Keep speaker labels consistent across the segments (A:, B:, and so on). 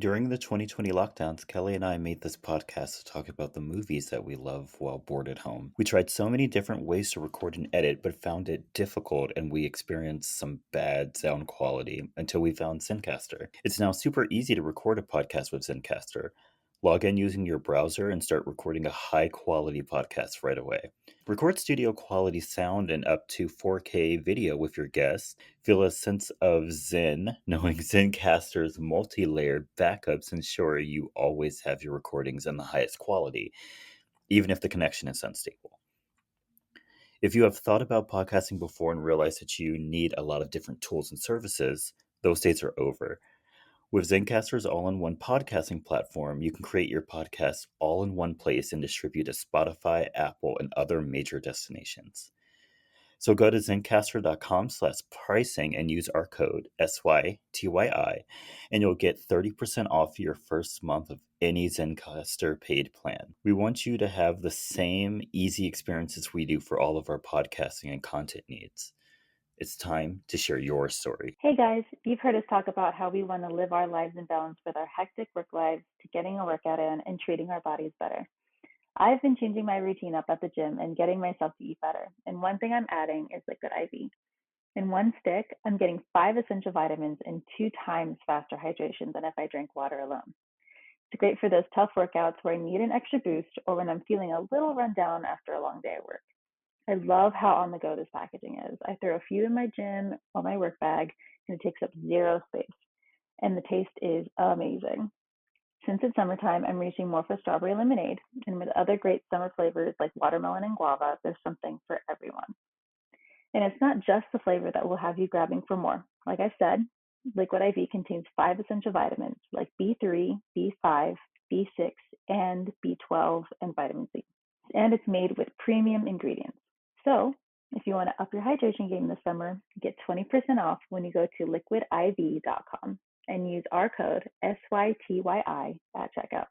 A: During the 2020 lockdowns, Kelly and I made this podcast to talk about the movies that we love while bored at home. We tried so many different ways to record and edit, but found it difficult and we experienced some bad sound quality until we found Zencaster. It's now super easy to record a podcast with Zencaster. Log in using your browser and start recording a high quality podcast right away. Record studio quality sound and up to 4K video with your guests. Feel a sense of zen knowing Zencaster's multi-layered backups ensure you always have your recordings in the highest quality, even if the connection is unstable. If you have thought about podcasting before and realized that you need a lot of different tools and services, those days are over. With Zencaster's all-in-one podcasting platform, you can create your podcast all in one place and distribute to Spotify, Apple, and other major destinations. So go to Zencaster.com/pricing and use our code SYTYI, and you'll get 30% off your first month of any Zencaster paid plan. We want you to have the same easy experiences we do for all of our podcasting and content needs. It's time to share your story.
B: Hey guys, you've heard us talk about how we want to live our lives in balance with our hectic work lives to getting a workout in and treating our bodies better. I've been changing my routine up at the gym and getting myself to eat better. And one thing I'm adding is liquid IV. In one stick, I'm getting 5 essential vitamins and 2 times faster hydration than if I drank water alone. It's great for those tough workouts where I need an extra boost or when I'm feeling a little run down after a long day at work. I love how on the go this packaging is. I throw a few in my gym or my work bag and it takes up zero space. And the taste is amazing. Since it's summertime, I'm reaching more for strawberry lemonade. And with other great summer flavors like watermelon and guava, there's something for everyone. And it's not just the flavor that will have you grabbing for more. Like I said, Liquid IV contains 5 essential vitamins like B3, B5, B6, and B12, and vitamin C. And it's made with premium ingredients. So, if you want to up your hydration game this summer, get 20% off when you go to liquidiv.com and use our code SYTYI at checkout.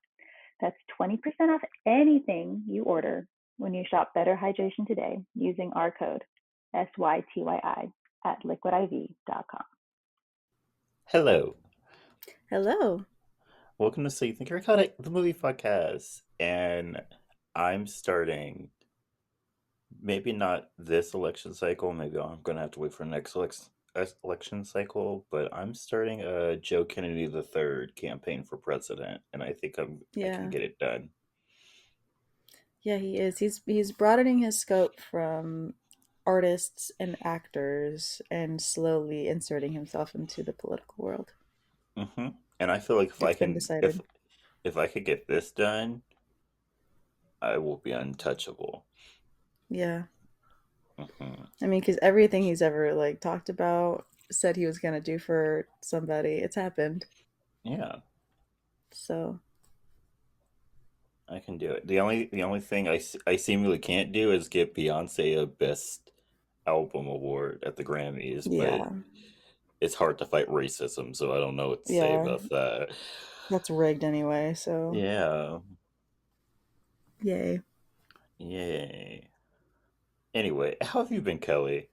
B: That's 20% off anything you order when you shop Better Hydration today using our code SYTYI at liquidiv.com.
A: Hello.
C: Hello.
A: Welcome to So You Think You're Iconic, the movie podcast. And I'm starting, maybe not this election cycle, maybe I'm going to have to wait for the next election cycle, but I'm starting a Joe Kennedy III campaign for president, and I think I can get it done.
C: Yeah, he is. He's broadening his scope from artists and actors and slowly inserting himself into the political world.
A: Mm-hmm. And I feel like if I could get this done, I will be untouchable.
C: Yeah.
A: Mm-hmm.
C: I mean, because everything he's ever talked about, said he was gonna do for somebody, it's happened.
A: Yeah.
C: So
A: I can do it. The only thing I seemingly can't do is get Beyonce a Best Album award at the Grammys, but it's hard to fight racism, so I don't know what to say about that.
C: That's rigged anyway, so
A: yeah.
C: Yay.
A: Anyway, how have you been, Kelly?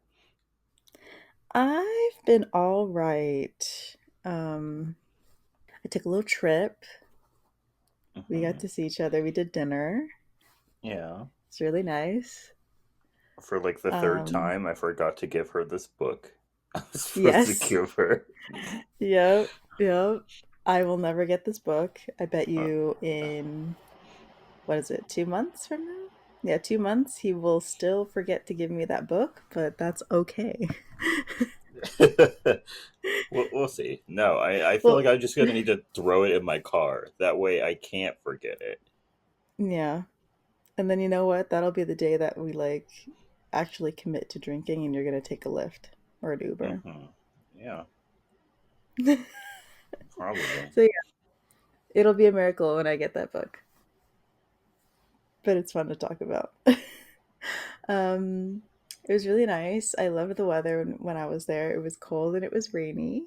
C: I've been all right. I took a little trip. We got to see each other. We did dinner.
A: Yeah.
C: It's really nice.
A: For the third time, I forgot to give her this book. I was supposed
C: Yes.
A: to give her.
C: Yep. I will never get this book. I bet you in, what is it, 2 months from now? Yeah, 2 months. He will still forget to give me that book, but that's okay.
A: We'll see. No, I feel like I'm just going to need to throw it in my car. That way I can't forget it.
C: Yeah. And then you know what? That'll be the day that we actually commit to drinking and you're going to take a Lyft or an Uber.
A: Mm-hmm. Yeah. Probably.
C: So yeah, it'll be a miracle when I get that book. But it's fun to talk about. It was really nice. I loved the weather when I was there. It was cold and it was rainy.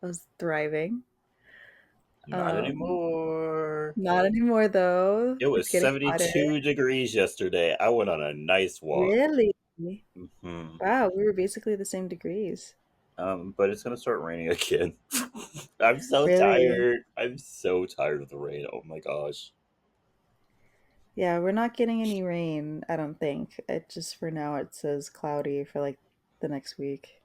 C: I was thriving.
A: Not anymore.
C: Not anymore, though.
A: It was 72 degrees yesterday. I went on a nice walk.
C: Really?
A: Mm-hmm.
C: Wow, we were basically the same degrees.
A: But it's gonna start raining again. I'm so
C: Really?
A: tired. I'm so tired of the rain. Oh my gosh.
C: Yeah, we're not getting any rain, I don't think. It just for now it says cloudy for like the next week.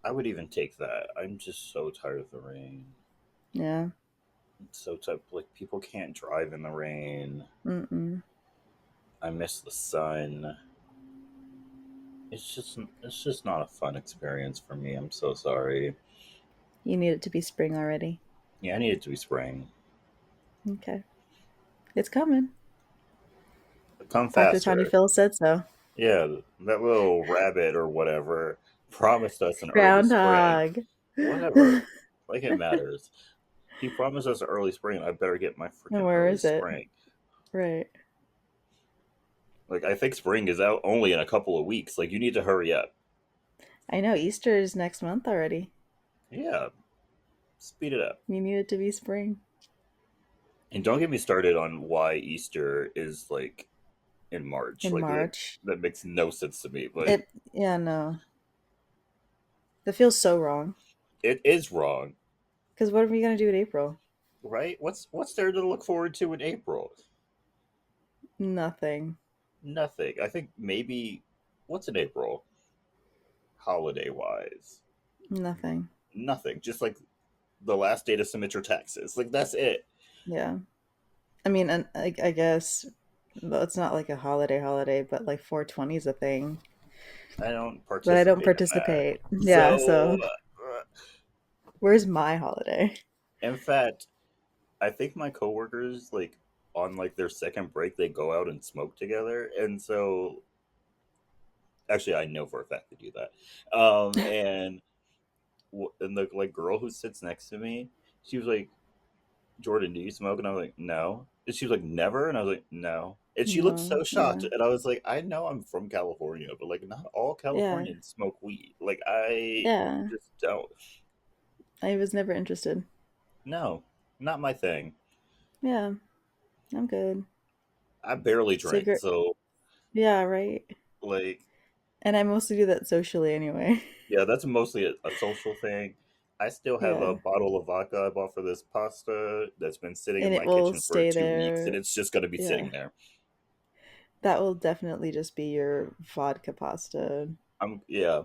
A: I would even take that. I'm just so tired of the rain.
C: Yeah.
A: I'm so tired. Like people can't drive in the rain.
C: Mm-mm.
A: I miss the sun. It's just not a fun experience for me. I'm so sorry.
C: You need it to be spring already.
A: Yeah, I need it to be spring.
C: Okay. It's coming.
A: Come
C: Dr. Tony
A: faster.
C: Phil said so.
A: Yeah, that little rabbit or whatever promised us an early spring.
C: Groundhog.
A: Whatever. Like it matters. He promised us an early spring. I better get my
C: And
A: freaking
C: where
A: early
C: is it?
A: spring.
C: Right.
A: Like I think spring is out only in a couple of weeks. Like you need to hurry up.
C: I know Easter is next month already.
A: Yeah, speed it up.
C: You need it to be spring.
A: And don't get me started on why Easter is like in March.
C: In
A: Like
C: March.
A: that makes no sense to me. But
C: Yeah, no. That feels so wrong.
A: it is wrong,
C: Because what are we gonna do in April?
A: right? What's there to look forward to in April?
C: Nothing.
A: Nothing. I think maybe what's in April holiday wise?
C: Nothing.
A: Nothing. Just like the last day to submit your taxes. Like that's it.
C: Yeah. I mean, and I guess well, it's not like a holiday, but like 420 is a thing.
A: I don't
C: But I don't
A: participate in that.
C: participate. Yeah,
A: So,
C: so where's my holiday?
A: in fact, I think my coworkers like on like their second break they go out and smoke together, and so actually I know for a fact they do that. And the like girl who sits next to me, she was like, "Jordan, do you smoke?" And I was like, "No." And she was like, "Never?" And I was like, "No." And she looked
C: No,
A: so shocked,
C: yeah.
A: and I was like, "I know I'm from California, but like not all
C: Yeah.
A: Californians smoke weed. Like I
C: Yeah.
A: just don't.
C: I was never interested.
A: No, not my thing.
C: Yeah, I'm good.
A: I barely drink,
C: Cigarette.
A: so
C: Yeah, right.
A: like
C: And I mostly do that socially anyway.
A: yeah, that's mostly a social thing. I still have a
C: Yeah.
A: bottle of vodka I bought for this pasta that's been sitting in
C: And it
A: my
C: will
A: kitchen for
C: stay
A: 2 weeks, and
C: there.
A: it's just going to be
C: Yeah.
A: sitting there.
C: That will definitely just be your vodka pasta
A: I'm going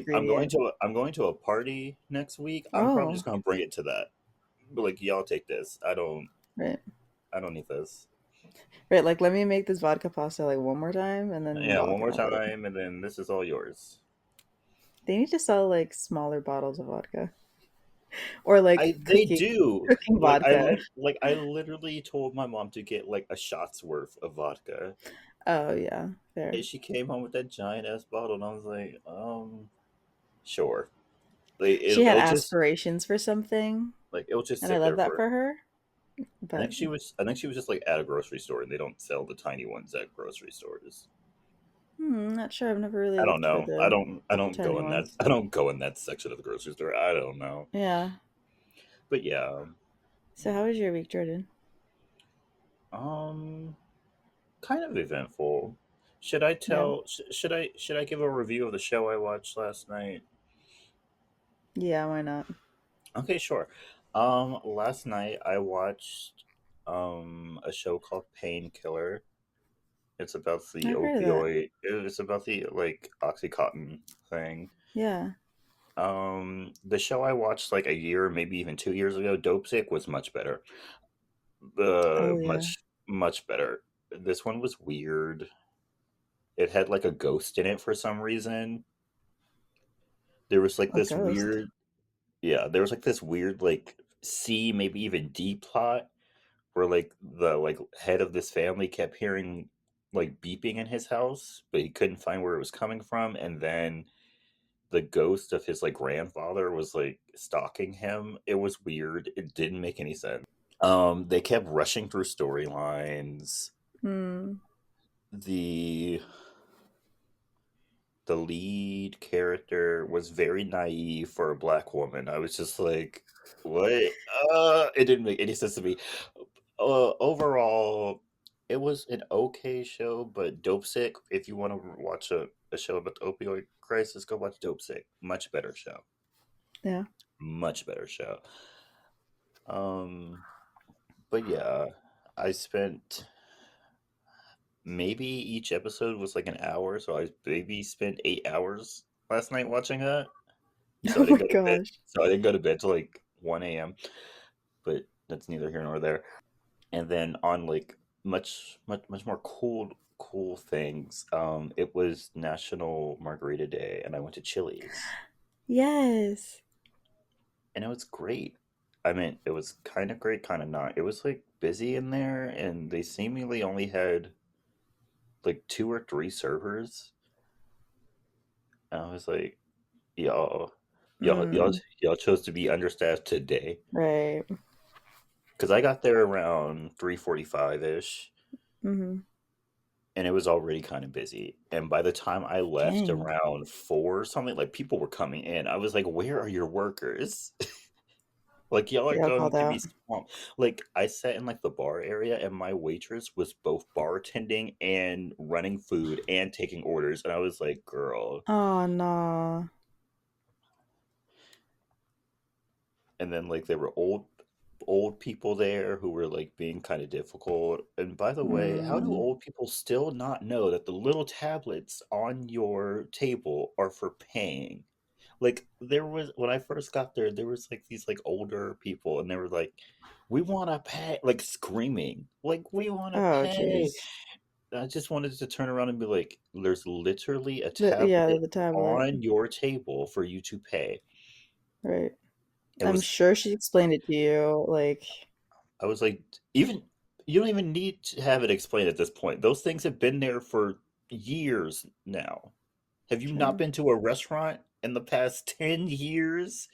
C: ingredient.
A: to a party next week. I'm probably just
C: Oh,
A: going to bring it to that. But like y'all take this.
C: right.
A: I don't need this.
C: Right, like let me make this vodka pasta like one more time and then
A: Yeah,
C: y'all
A: one
C: can
A: more
C: have it.
A: time, and then this is all yours.
C: They need to sell like smaller bottles of vodka or like
A: They do.
C: cooking vodka.
A: Like I literally told my mom to get like a shot's worth of vodka.
C: Oh yeah, fair.
A: And she came home with that giant ass bottle, and I was like, sure. Like
C: She had
A: it'll just
C: aspirations for something, and I
A: sit
C: love
A: there
C: that
A: for.
C: for her. But
A: I think she was just like at a grocery store, and they don't sell the tiny ones at grocery stores.
C: not sure. I've never really
A: I don't
C: looked for
A: know.
C: the
A: I don't go
C: tiny
A: in that.
C: ones.
A: I don't go in that section of the grocery store. I don't know.
C: Yeah.
A: But yeah.
C: So how was your week, Jordan?
A: Um. Kind of eventful. Should I
C: Yeah.
A: tell? Should I give a review of the show I watched last night?
C: Yeah, why not?
A: Okay, sure. Last night I watched a show called Painkiller. It's about the
C: I've heard of that.
A: opioid. It's about the like OxyContin thing.
C: Yeah.
A: The show I watched like a year, maybe even 2 years ago, Dope Sick, was much better.
C: Oh yeah.
A: Much better. This one was weird. It had like a ghost in it for some reason. There was like
C: A
A: this
C: ghost.
A: weird, yeah, there was like this weird like C, maybe even D plot where like the like head of this family kept hearing like beeping in his house, but he couldn't find where it was coming from, and then the ghost of his like grandfather was like stalking him. It was weird. It didn't make any sense. They kept rushing through storylines.
C: Hmm.
A: The the lead character was very naive for a black woman. I was just like, what? It didn't make any sense to me. Overall, it was an okay show, but Dope Sick, if you want to watch a show about the opioid crisis, go watch Dope Sick. Much better show.
C: Yeah.
A: Much better show. Um, but yeah, I spent maybe each episode was like an hour, so I maybe spent 8 hours last night watching that. So I
C: Oh my
A: didn't go to bed.
C: gosh.
A: So I didn't go to bed till like 1 a.m. But that's neither here nor there. And then on like much more cool things. It was National Margarita Day, and I went to Chili's,
C: Yes.
A: and it was great. I mean, it was kind of great, kind of not. It was like busy in there, and they seemingly only had like two or three servers. And I was like, y'all, y'all, y'all,
C: Mm,
A: y'all chose to be understaffed today,
C: right.
A: because I got there around 3:45 ish,
C: Mm-hmm.
A: and it was already kind of busy. And by the time I left
C: Dang.
A: around 4 or something, like people were coming in. I was like, "Where are your workers?" Like y'all are
C: They all
A: going
C: called
A: to be
C: out.
A: swamped. Like I sat in like the bar area, and my waitress was both bartending and running food and taking orders, and I was like, "Girl."
C: Oh no.
A: And then like there were old people there who were like being kind of difficult. And by the way, how do
C: Mm.
A: old people still not know that the little tablets on your table are for paying? Like there was when I first got there, there was like these like older people, and they were like, "We want to pay," like screaming, like, "We want to
C: Oh
A: pay."
C: jeez.
A: I just wanted to turn around and be like, "There's literally a
C: Yeah,
A: tablet
C: the tablet.
A: on your table for you to pay."
C: Right.
A: It
C: I'm
A: was
C: sure she explained it to you. Like,
A: I was like, even you don't even need to have it explained at this point. Those things have been there for years now. Have you not
C: true.
A: been to a restaurant in the past 10 years?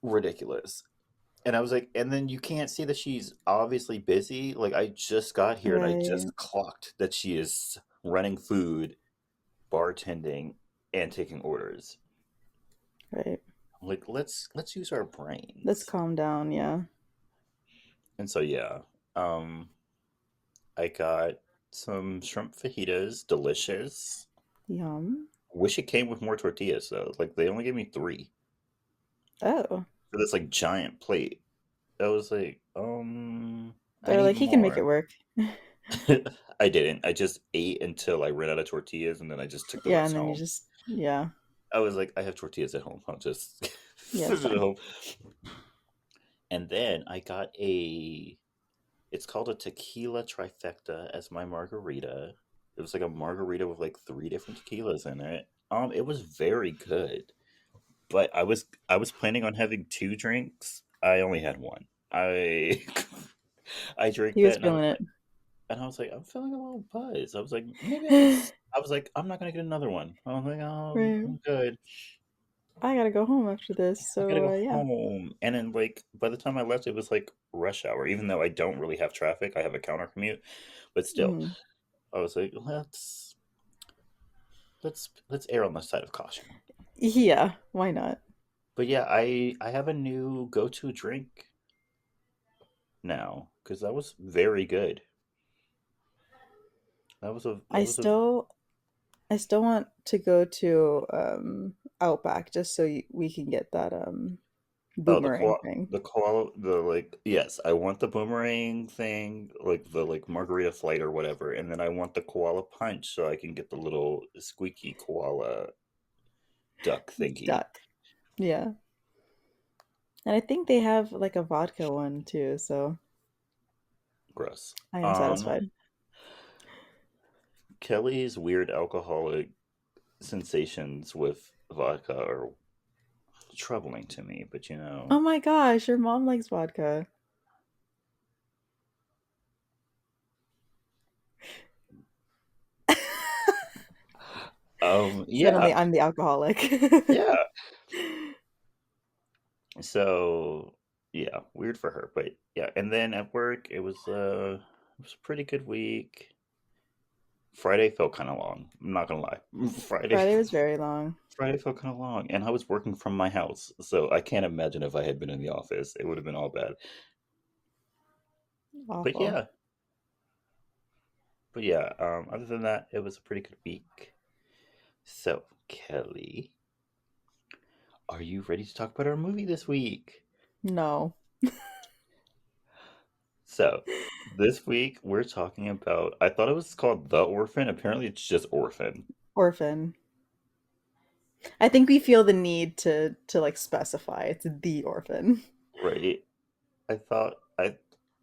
A: Ridiculous. And I was like, and then you can't see that she's obviously busy. Like, I just got here and I
C: Right.
A: just clocked that she is running food, bartending, and taking orders.
C: Right.
A: I'm like, let's use our
C: Let's
A: brains.
C: calm down. Yeah.
A: And so yeah, um, I got some shrimp fajitas, delicious.
C: Yum.
A: Wish it came with more tortillas though. Like they only gave me three
C: Oh.
A: for this like giant plate. I was like, I
C: They're
A: need
C: like, he can make it
A: more.
C: work.
A: I didn't. I just ate until I ran out of tortillas, and then I just took the
C: Yeah, and
A: rest
C: then you
A: home.
C: just, yeah.
A: I was like, I have tortillas at home. I'll just
C: Yeah,
A: put
C: it's
A: it at
C: fine.
A: home. And then I got a. It's called a tequila trifecta as my margarita. It was like a margarita with like three different tequilas in it. It was very good. But I was planning on having two drinks. I only had one. I I drank
C: He was
A: that,
C: feeling it.
A: and I was like, I'm feeling a little buzz. I was like, maybe
C: Right.
A: I was like, I'm not gonna get another one. I was like, I'm good.
C: I gotta go home after this.
A: I gotta
C: So,
A: go
C: yeah.
A: home. And then like by the time I left, it was like rush hour. Even though I don't really have traffic, I have a counter commute. But still,
C: Hmm.
A: I was like, let's err on the side of caution.
C: Yeah, why not?
A: But yeah, I have a new go-to drink now because that was very good. That
C: I
A: was a
C: still I still want to go to Outback just so we can get that
A: oh
C: boomerang thing.
A: the koala the like yes, I want the boomerang thing, like the like margarita flight or whatever, and then I want the koala punch so I can get the little squeaky koala duck thingy.
C: Duck. Yeah. And I think they have like a vodka one too, so
A: Gross.
C: I am
A: Um,
C: satisfied.
A: Kelly's weird alcoholic sensations with vodka are troubling to me, but
C: Oh my gosh, your mom likes vodka.
A: yeah,
C: Suddenly I'm the alcoholic.
A: yeah. So yeah, weird for her, but yeah. And then at work, it was a pretty good week. Friday felt kind of long. I'm not gonna lie. Friday
C: Friday was very long.
A: Friday felt kind of long, and I was working from my house, so I can't imagine if I had been in the office, it would have been all bad. But
C: Awful.
A: yeah, but yeah. Other than that, it was a pretty good week. So, Kelly, are you ready to talk about our movie this week?
C: No.
A: So, this week we're talking about, I thought it was called The Orphan. Apparently, it's just Orphan,
C: Orphan. I think we feel the need to like specify it's the orphan.
A: right? I thought,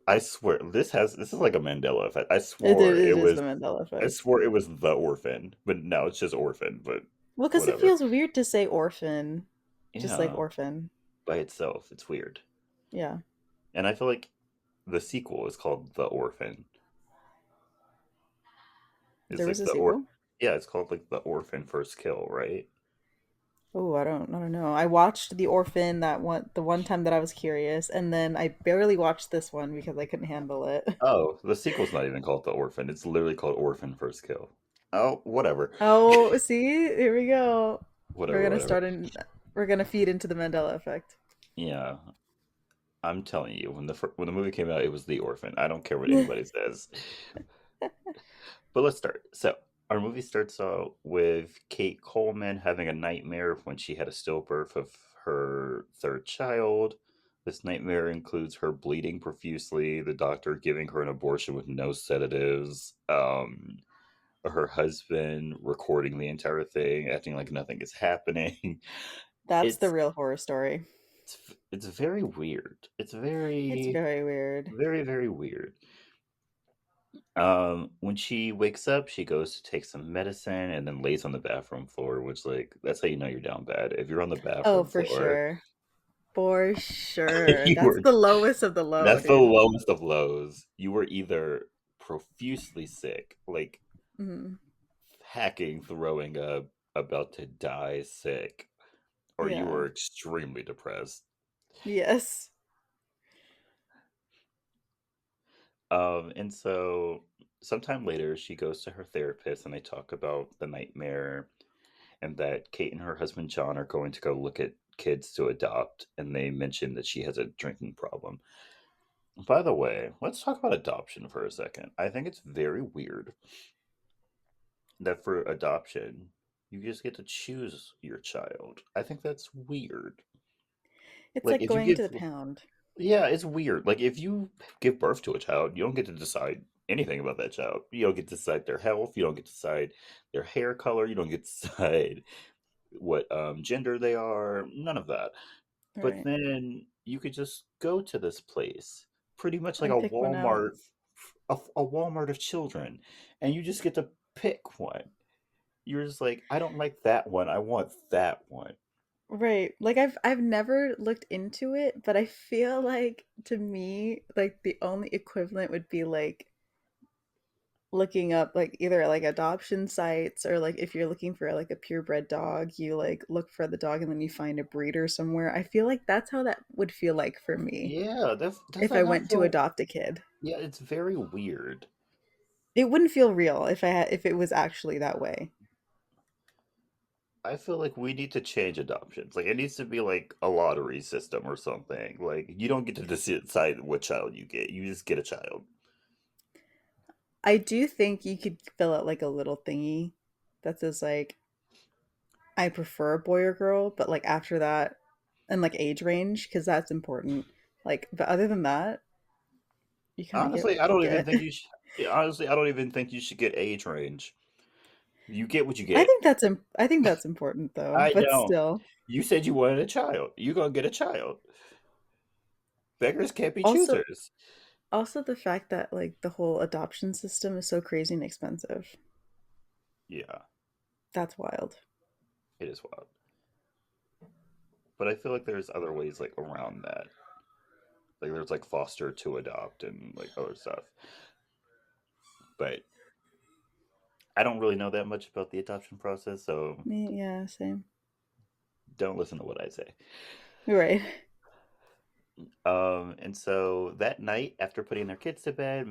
A: I swear, this is like a Mandela effect.
C: It is the Mandela
A: I
C: effect.
A: swore it was The Orphan, but no, it's just Orphan, but
C: Well, because it
A: whatever.
C: feels weird to say orphan, just like
A: Yeah,
C: orphan.
A: by itself, it's weird.
C: Yeah.
A: And I feel like the sequel is called The Orphan. It's
C: There was
A: like
C: a sequel.
A: yeah, it's called like The Orphan First Kill, right?
C: Oh, I don't know. I watched The Orphan the one time that I was curious, and then I barely watched this one because I couldn't handle it.
A: Oh, the sequel's not even called The Orphan. It's literally called Orphan First Kill. Oh, whatever.
C: Oh, see, here we go. We're
A: Whatever,
C: gonna
A: whatever.
C: start in. We're gonna feed into the Mandela effect.
A: Yeah, I'm telling you, when the movie came out, it was The Orphan. I don't care what anybody says. But let's start. So, our movie starts out with Kate Coleman having a nightmare when she had a stillbirth of her third child. This nightmare includes her bleeding profusely, the doctor giving her an abortion with no sedatives, her husband recording the entire thing, acting like nothing is happening.
C: That's the
A: It's
C: real horror story.
A: it's very weird. It's
C: It's
A: very
C: very weird.
A: very weird. When she wakes up, she goes to take some medicine and then lays on the bathroom floor, which like that's how you know you're down bad. If you're on the
C: Oh,
A: bathroom
C: for
A: floor,
C: sure. For sure.
A: you
C: That's
A: were
C: the lowest of the low,
A: that's the
C: dude.
A: lowest of lows. You were either profusely sick, like
C: Hmm.
A: hacking, throwing up, about to die sick, or you
C: Yeah.
A: were extremely depressed.
C: Yes.
A: And so sometime later, she goes to her therapist and they talk about the nightmare and that Kate and her husband John are going to go look at kids to adopt. And they mention that she has a drinking problem. By the way, let's talk about adoption for a second. I think it's very weird that for adoption, you just get to choose your child. I think that's weird.
C: It's
A: Like,
C: like
A: if you
C: going
A: give
C: to the pound.
A: Yeah, it's weird. Like if you give birth to a child, you don't get to decide anything about that child. You don't get to decide their health. You don't get to decide their hair color. You don't get to decide what gender they are. None of that.
C: All
A: But
C: right.
A: then you could just go to this place, pretty much like
C: And pick one out.
A: A Walmart of children, and you just get to pick one. You're just like, I don't like that one. I want that one.
C: Right. Like I've never looked into it, but I feel like to me, like the only equivalent would be like looking up like either like adoption sites or like if you're looking for like a purebred dog, you like look for the dog and then you find a breeder somewhere. I feel like that's how that would feel like for me
A: Yeah, does
C: if I
A: that not
C: went to
A: feel?
C: adopt a kid.
A: Yeah, it's very weird.
C: It wouldn't feel real if it was actually that way.
A: I feel like we need to change adoptions. Like it needs to be like a lottery system or something. Like you don't get to decide what child you get. You just get a child.
C: I do think you could fill out like a little thingy that says like I prefer a boy or girl, but like after that and like age range because that's important. Like but other than that, you kind of get
A: Honestly,
C: what
A: I
C: you
A: don't even
C: get.
A: think you should. Honestly, I don't even think you should get age range. You get what you get.
C: I think that's important though,
A: I
C: but
A: don't.
C: still.
A: You said you wanted a child. You're gonna get a child. Beggars can't be
C: Also
A: choosers.
C: also the fact that like the whole adoption system is so crazy and expensive.
A: Yeah,
C: That's wild.
A: it is wild. But I feel like there's other ways like around that. Like there's like foster to adopt and like other stuff. But I don't really know that much about the adoption process, so
C: Yeah, same.
A: don't listen to what I say.
C: You're right.
A: And so that night, after putting their kids to bed,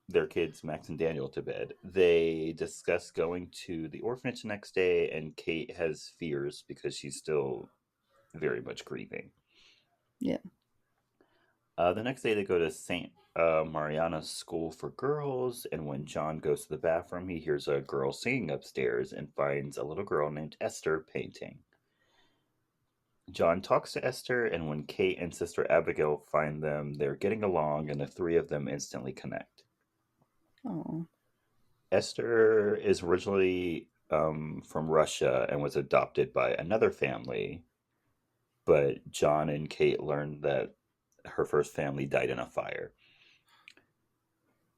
A: their kids, Max and Daniel, to bed, they discuss going to the orphanage the next day, and Kate has fears because she's still very much grieving.
C: Yeah.
A: The next day, they go to St. Mariana's school for girls, and when John goes to the bathroom, he hears a girl singing upstairs and finds a little girl named Esther painting. John talks to Esther, and when Kate and Sister Abigail find them, they're getting along, and the three of them instantly connect.
C: Oh,
A: Esther is originally from Russia and was adopted by another family, but John and Kate learned that her first family died in a fire.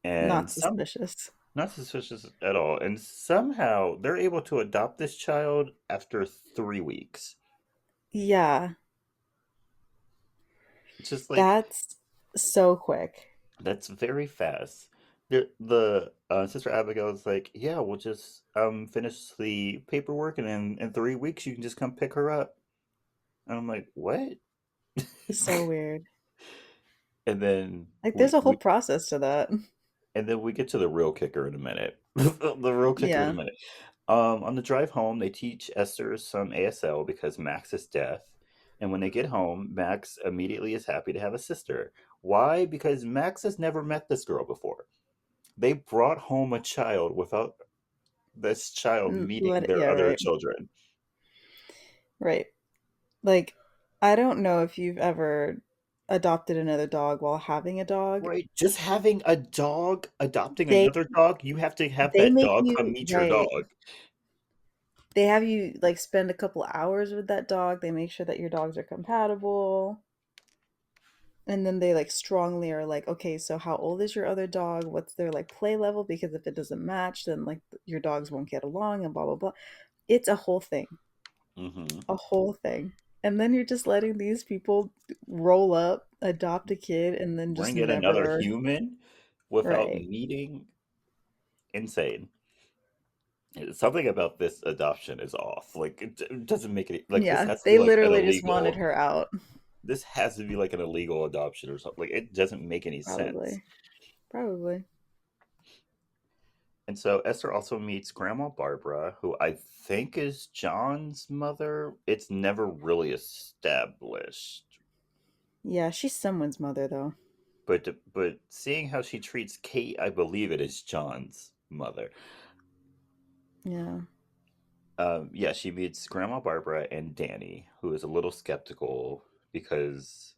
A: And
C: not
A: some
C: suspicious.
A: not suspicious at all. And somehow they're able to adopt this child after 3 weeks.
C: Yeah,
A: It's just like
C: that's so quick.
A: that's very fast. The Sister Abigail is like, yeah, we'll just finish the paperwork, and in 3 weeks you can just come pick her up. And I'm like, what?
C: So weird.
A: And then
C: Like, there's
A: we,
C: a whole
A: we
C: process to that.
A: and then we get to the real kicker in a minute. The real kicker in a
C: Yeah.
A: minute. On the drive home, they teach Esther some ASL because Max is deaf. And when they get home, Max immediately is happy to have a sister. Why? Because Max has never met this girl before. They brought home a child without this child meeting their
C: Yeah,
A: other
C: right.
A: children.
C: Right. Like, I don't know if you've ever adopted another dog while having a dog.
A: Right? Just having a dog, adopting
C: They
A: another dog, you have to have
C: they
A: that
C: make
A: dog come
C: you
A: meet your
C: right.
A: dog.
C: They have you like spend a couple hours with that dog. They make sure that your dogs are compatible. And then they like strongly are like, okay, so how old is your other dog? What's their like play level? Because if it doesn't match, then like your dogs won't get along and blah blah blah. It's a whole thing.
A: Hmm.
C: A whole thing. And then you're just letting these people roll up, adopt a kid, and then just
A: Bring in another
C: never.
A: human without
C: Right.
A: meeting. Insane. Something about this adoption is off. Like it doesn't make it like this
C: Yeah,
A: has to be
C: they
A: like an
C: literally just wanted
A: illegal.
C: her out.
A: This has to be like an illegal adoption or something. Like it doesn't make any sense.
C: Probably. Probably.
A: And so Esther also meets Grandma Barbara, who I think is John's mother. It's never really established.
C: Yeah, she's someone's mother though.
A: But seeing how she treats Kate, I believe it is John's mother.
C: Yeah.
A: Yeah, she meets Grandma Barbara and Danny, who is a little skeptical because,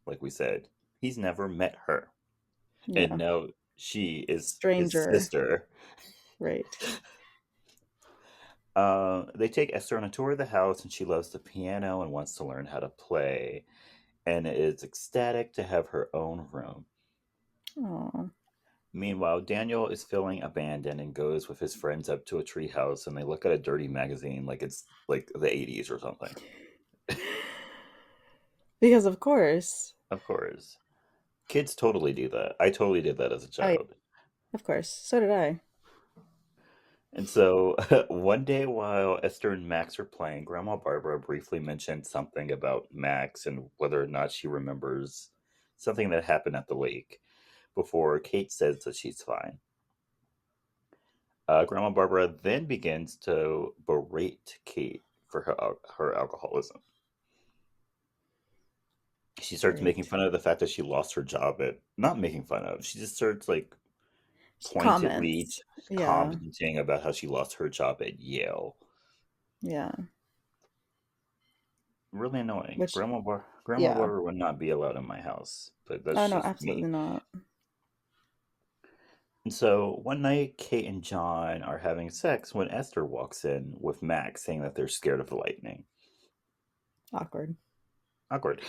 A: like we said, he's never met her, and
C: Yeah.
A: now she is his
C: Stranger.
A: sister.
C: Right.
A: They take Esther on a tour of the house, and she loves the piano and wants to learn how to play, and is ecstatic to have her own room.
C: Oh.
A: Meanwhile, Daniel is feeling abandoned and goes with his friends up to a treehouse, and they look at a dirty magazine like it's like the 80s or something.
C: Because of course.
A: Of course. Kids totally do that. I totally did that as a
C: Oh yeah,
A: child.
C: of course. So did I.
A: And so one day while Esther and Max are playing, Grandma Barbara briefly mentioned something about Max and whether or not she remembers something that happened at the lake before Kate says that she's fine. Grandma Barbara then begins to berate Kate for her alcoholism. She starts making
C: Great.
A: fun of the fact that she lost her job at, not making fun of, she just starts like
C: She
A: pointedly
C: comments. Yeah.
A: commenting about how she lost her job at Yale.
C: Yeah.
A: Really annoying.
C: Which
A: Grandma
C: yeah.
A: Barbara would not be allowed in my house, but
C: Oh
A: that's
C: no,
A: just
C: absolutely
A: me.
C: not.
A: And so one night, Kate and John are having sex when Esther walks in with Max saying that they're scared of the lightning.
C: Awkward.
A: Awkward.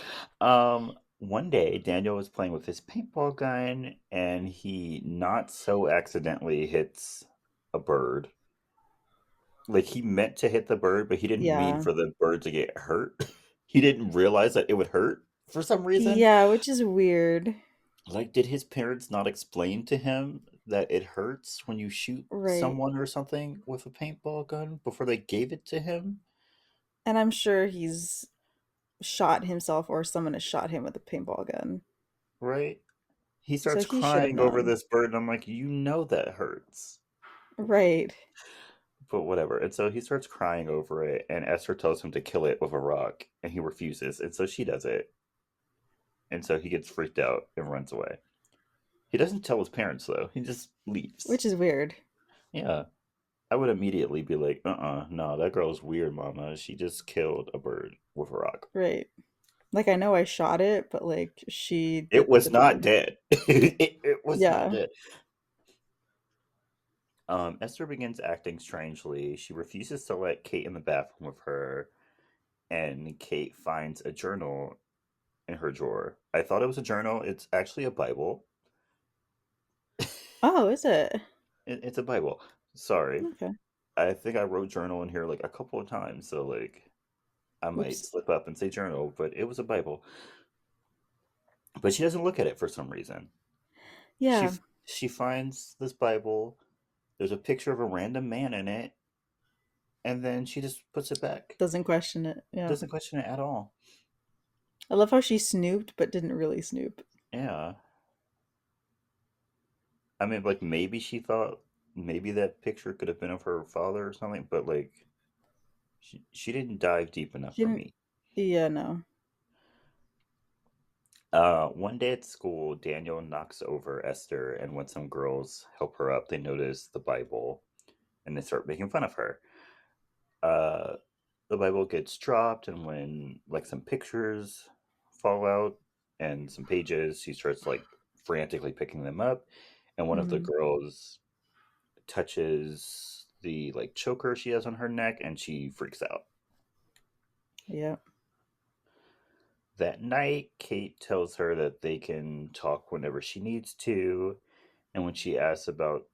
A: One day, Daniel was playing with his paintball gun and he not so accidentally hits a bird. Like he meant to hit the bird, but he didn't mean
C: Yeah.
A: for the bird to get hurt. He didn't realize that it would hurt for some reason.
C: Yeah, which is weird.
A: Like, did his parents not explain to him that it hurts when you shoot
C: Right.
A: someone or something with a paintball gun before they gave it to him?
C: And I'm sure he's shot himself or someone has shot him with a paintball gun.
A: Right? He
C: So
A: starts
C: he should have
A: crying over
C: known.
A: this bird, and I'm like, you know that hurts.
C: Right.
A: But whatever. And so he starts crying over it, and Esther tells him to kill it with a rock, and he refuses. And so she does it. And so he gets freaked out and runs away. He doesn't tell his parents though. He just leaves.
C: Which is weird.
A: Yeah. I would immediately be like, no, that girl's weird, mama. She just killed a bird with a rock.
C: Right. Like I know I shot it, but like she
A: It
C: bit
A: was
C: the
A: not
C: bird.
A: dead. It was not
C: Yeah.
A: dead. Esther begins acting strangely. She refuses to let Kate in the bathroom with her, and Kate finds a journal in her drawer. I thought it was a journal. It's actually a Bible.
C: Oh, is it?
A: It's a Bible. Sorry.
C: Okay.
A: I think I wrote journal in here like a couple of times, so like I might
C: Oops.
A: slip up and say journal, but it was a Bible. But she doesn't look at it for some reason. She
C: Yeah.
A: she finds this Bible. There's a picture of a random man in it, and then she just puts it back.
C: Doesn't question it. Yeah.
A: Doesn't question it at all.
C: I love how she snooped but didn't really snoop.
A: Yeah. I mean, like maybe she thought maybe that picture could have been of her father or something, but like she didn't dive deep enough
C: She
A: for
C: didn't.
A: me.
C: Yeah, no.
A: One day at school, Daniel knocks over Esther, and when some girls help her up, they notice the Bible and they start making fun of her. Uh, the Bible gets dropped, and when like some pictures fall out and some pages, she starts like frantically picking them up, and one of the
C: Hmm.
A: girls touches the like choker she has on her neck, and she freaks out.
C: Yeah.
A: That night, Kate tells her that they can talk whenever she needs to, and when she asks about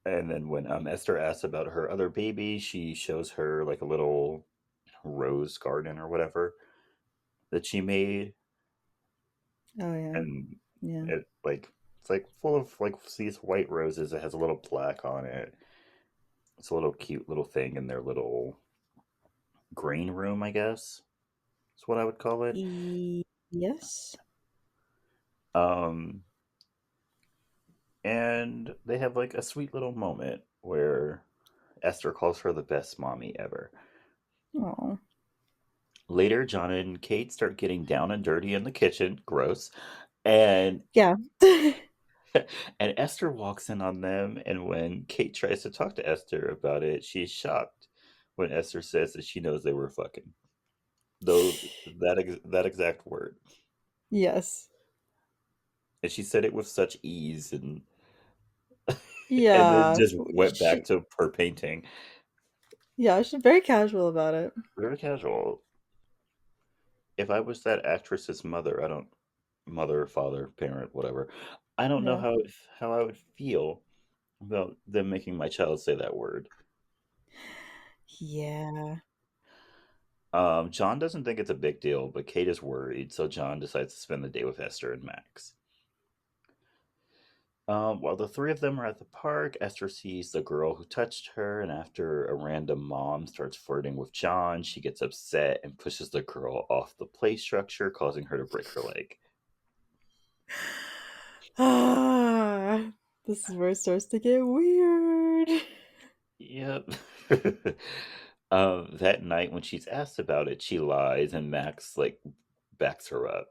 A: and then when Esther asks about her other baby, she shows her like a little rose garden or whatever that she made,
C: Oh yeah.
A: and
C: Yeah.
A: it like it's like full of like these white roses. It has a little plaque on it. It's a little cute little thing in their little green room, I guess. Is what I would call it.
C: Yes.
A: Um, and they have like a sweet little moment where Esther calls her the best mommy ever.
C: Oh.
A: Later, John and Kate start getting down and dirty in the kitchen. Gross. And
C: Yeah.
A: and Esther walks in on them, and when Kate tries to talk to Esther about it, she's shocked when Esther says that she knows they were fucking. Though that exact word.
C: Yes.
A: And she said it with such ease and then
C: Yeah.
A: just went back
C: She.
A: to her painting.
C: Yeah. She's very casual about it.
A: Very casual. If I was that actress's mother, I don't mother, father, parent, whatever. I don't know
C: Yeah.
A: how I would feel about them making my child say that word.
C: Yeah.
A: John doesn't think it's a big deal, but Kate is worried, so John decides to spend the day with Esther and Max. While the three of them are at the park, Esther sees the girl who touched her, and after a random mom starts flirting with John, she gets upset and pushes the girl off the play structure, causing her to break her leg.
C: Ah. This is where it starts to get weird.
A: Yep. That night, when she's asked about it, she lies, and Max like backs her up.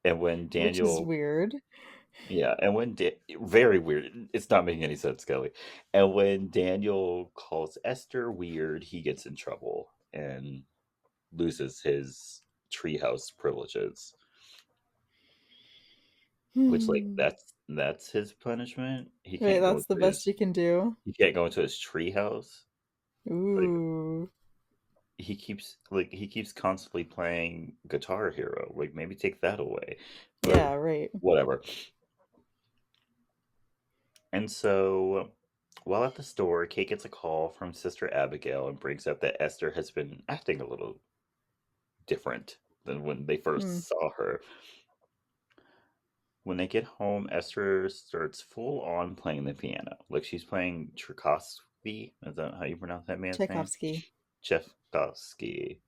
A: And when
C: Which is
A: Daniel
C: weird.
A: Yeah, and very weird. It's not making any sense, Kelly. And when Daniel calls Esther weird, he gets in trouble and loses his treehouse privileges. Which, like,
C: Hmm.
A: that's his punishment. He
C: Right,
A: can't go
C: that's
A: into
C: the best
A: his
C: you can do.
A: he can't go into his treehouse. Like,
C: Ooh.
A: he keeps constantly playing Guitar Hero. Like, maybe take that away, but
C: Yeah, right.
A: whatever. And so, while at the store, Kate gets a call from Sister Abigail and brings up that Esther has been acting a little different than when they
C: Hmm.
A: first saw her. When they get home, Esther starts full on playing the piano. Like she's playing Tchaikovsky. Is that how you pronounce that man's name?
C: Tchaikovsky.
A: Tchaikovsky.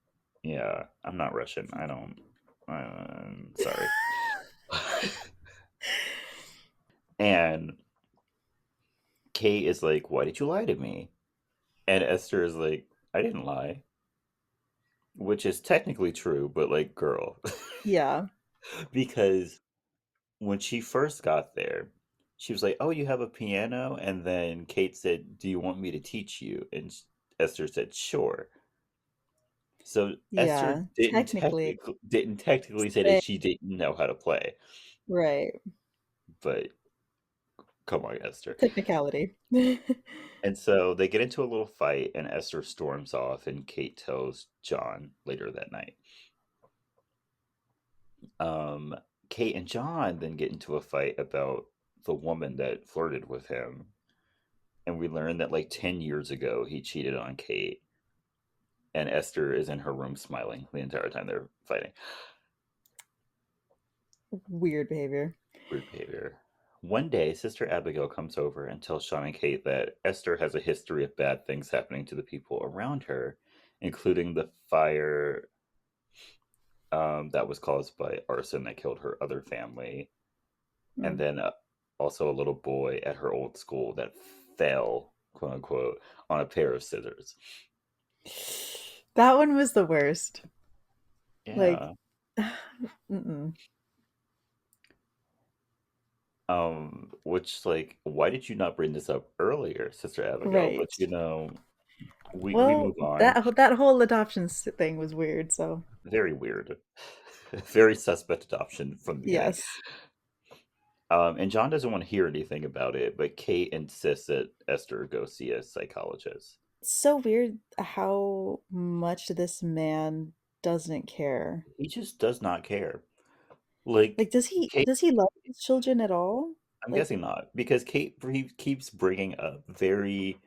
A: Yeah, I'm not Russian. I don't. Sorry. And Kate is like, "Why did you lie to me?" And Esther is like, "I didn't lie." Which is technically true, but like, girl,
C: Yeah.
A: because when she first got there, she was like, "Oh, you have a piano?" And then Kate said, "Do you want me to teach you?" And Esther said, "Sure." So Esther
C: Yeah, technically,
A: didn't technically say that
C: say
A: she didn't know how to play,
C: right.
A: but come on, Esther.
C: Technicality.
A: And so they get into a little fight, and Esther storms off, and Kate tells John later that night. Um, Kate and John then get into a fight about the woman that flirted with him, and we learn that like 10 years ago he cheated on Kate, and Esther is in her room smiling the entire time they're fighting.
C: Weird behavior.
A: Weird behavior. One day, Sister Abigail comes over and tells Sean and Kate that Esther has a history of bad things happening to the people around her, including the fire that was caused by arson that killed her other family, and
C: Mm.
A: then also a little boy at her old school that fell, quote unquote, on a pair of scissors.
C: That one was the worst. Like,
A: Yeah.
C: mm-mm.
A: Which like, why did you not bring this up earlier, Sister Abigail? But
C: Right.
A: we
C: Well,
A: move on.
C: that whole adoption thing was weird, so
A: Very weird. Very suspect adoption from the beginning.
C: yes.
A: And John doesn't want to hear anything about it, but Kate insists that Esther go see a psychologist.
C: It's so weird how much this man doesn't care.
A: He just does not care. Like,
C: Like,
A: Kate,
C: does he love his children at all?
A: I'm
C: Like,
A: guessing not, because keeps bringing up very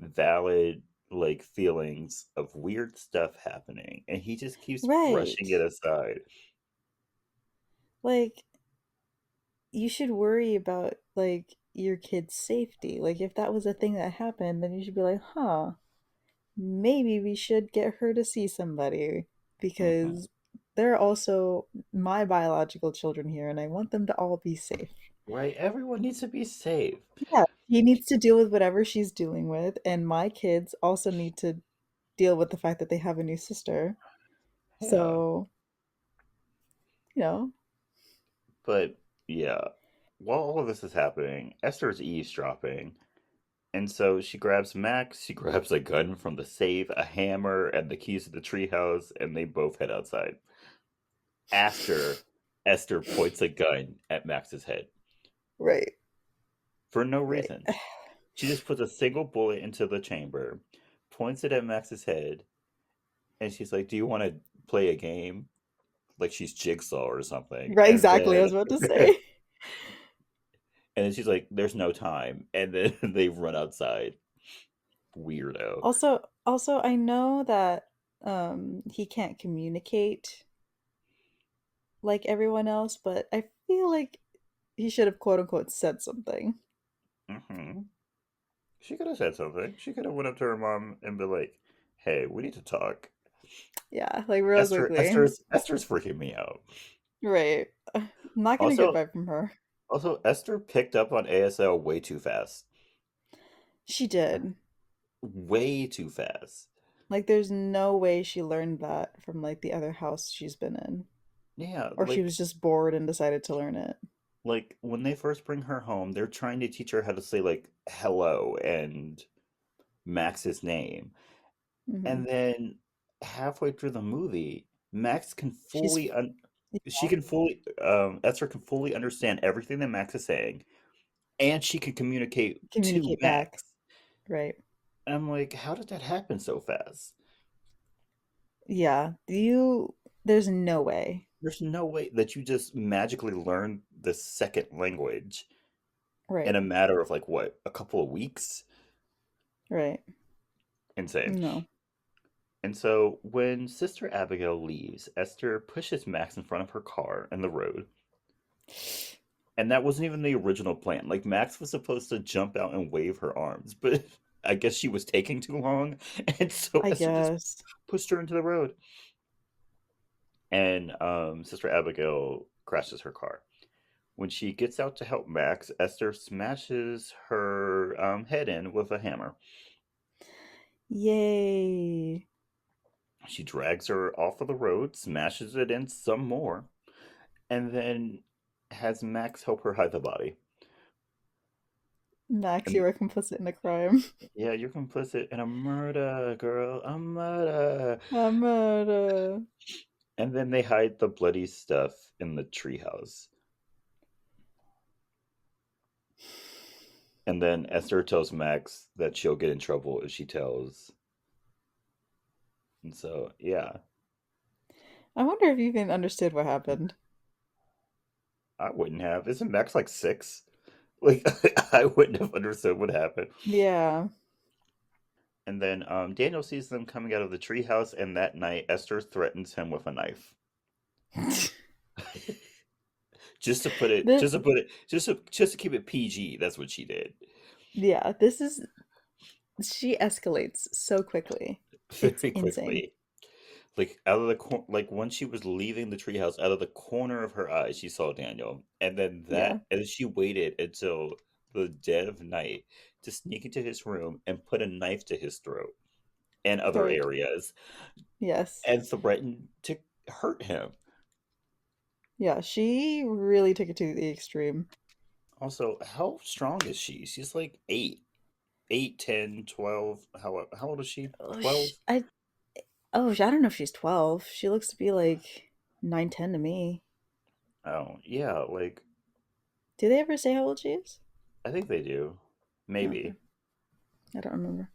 A: valid, like, feelings of weird stuff happening, and he just keeps
C: right.
A: brushing it aside.
C: Like, you should worry about like your kid's safety. Like, if that was a thing that happened, then you should be like, huh, maybe we should get her to see somebody
A: Hmm.
C: because they're also my biological children here and I want them to all be safe.
A: Right? Everyone needs to be safe.
C: Yeah, he needs to deal with whatever she's dealing with, and my kids also need to deal with the fact that they have a new sister.
A: Yeah.
C: So, you know,
A: But yeah, while all of this is happening, Esther's eavesdropping. And so she grabs Max, she grabs a gun from the safe, a hammer, and the keys to the treehouse, and they both head outside. After Esther points a gun at Max's head
C: right,
A: for no
C: right.
A: reason. She just puts a single bullet into the chamber, points it at Max's head, and she's like, "Do you want to play a game?" Like she's Jigsaw or something.
C: Right, exactly. I was about to say.
A: And then she's like, "There's no time," and then they run outside. Weirdo.
C: Also, I know that he can't communicate like everyone else, but I feel like he should have quote unquote said something.
A: Hmm. She could have said something. She could have went up to her mom and been like, "Hey, we need to talk."
C: Yeah, like real quickly.
A: Esther's freaking me out.
C: Right. Not getting a good
A: Also,
C: vibe from her.
A: Esther picked up on ASL way too fast.
C: She did.
A: Way too fast.
C: Like there's no way she learned that from like the other house she's been in.
A: Yeah,
C: Or she was just bored and decided to learn it.
A: like when they first bring her home, they're trying to teach her how to say like hello and Max's name.
C: Hmm.
A: And then halfway through the movie, Max can
C: She's
A: fully she can fully Esther can fully understand everything that Max is saying, and she can communicate to
C: communicate back.
A: Max.
C: Right.
A: And I'm like, how did that happen so fast?
C: Yeah. There's no way.
A: There's no way that you just magically learn the second language in
C: Right.
A: a matter of like what, a couple of weeks?
C: Right.
A: Insane.
C: No.
A: And so when Sister Abigail leaves, Esther pushes Max in front of her car in the road. And that wasn't even the original plan. Like Max was supposed to jump out and wave her arms, but I guess she was taking too long, and so
C: I
A: Esther just
C: guess.
A: pushed her into the road. And Sister Abigail crashes her car. When she gets out to help Max, Esther smashes her head in with a hammer.
C: Yay.
A: She drags her off of the road, smashes it in some more, and then has Max help her hide the body.
C: Max,
A: And
C: you are complicit in a crime.
A: yeah, you're complicit in a murder, girl, a murder.
C: I'm a...
A: And then they hide the bloody stuff in the treehouse. And then Esther tells Max that she'll get in trouble if she tells. And so, yeah,
C: I wonder if you even understood what happened.
A: I wouldn't have. Isn't Max like 6? Like, I wouldn't have understood what happened.
C: Yeah.
A: And then Daniel sees them coming out of the treehouse, and that night Esther threatens him with a knife.
C: The,
A: Just to keep it PG. That's what she did.
C: yeah, this is... She escalates so quickly. It's
A: Very
C: insane.
A: quickly. Like out of like when she was leaving the treehouse, out of the corner of her eye, she saw Daniel, and then
C: Yeah.
A: and she waited until the dead of night to sneak into his room and put a knife to his throat and other
C: Right.
A: areas,
C: Yes.
A: and threatened to hurt him.
C: Yeah, she really took it to the extreme.
A: Also, how strong is she? She's like 8, 8, 10, 12. How old is she?
C: Oh,
A: 12.
C: I don't know if she's 12. She looks to be like 9, 10 to me.
A: Oh yeah, like
C: Do they ever say how old she is?
A: I think they do.
C: Okay.
A: Maybe
C: I don't remember.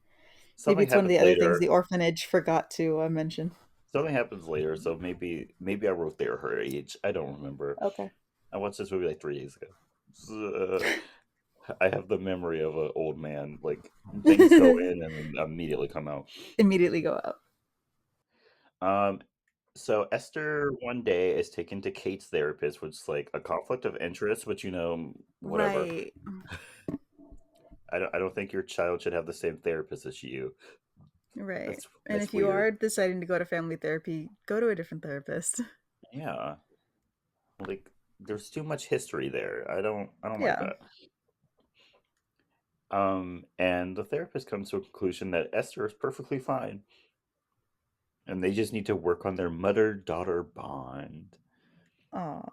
C: Maybe
A: something
C: it's one of
A: happens
C: the other things
A: later.
C: the orphanage forgot to mention.
A: Something happens later, so maybe I wrote there her age. I don't remember.
C: Okay.
A: I watched this movie like 3 days ago. So, I have the memory of an old man. Like things go in and then immediately come out.
C: Immediately go out.
A: Um, so Esther one day is taken to Kate's therapist, which is like a conflict of interest, which whatever.
C: Right.
A: I don't think your child should have the same therapist as you.
C: Right. And
A: That's
C: if you
A: weird.
C: are deciding to go to family therapy, go to a different therapist.
A: Yeah, like there's too much history there. I don't like
C: Yeah.
A: that. And the therapist comes to a conclusion that Esther is perfectly fine, and they just need to work on their mother-daughter bond.
C: Oh.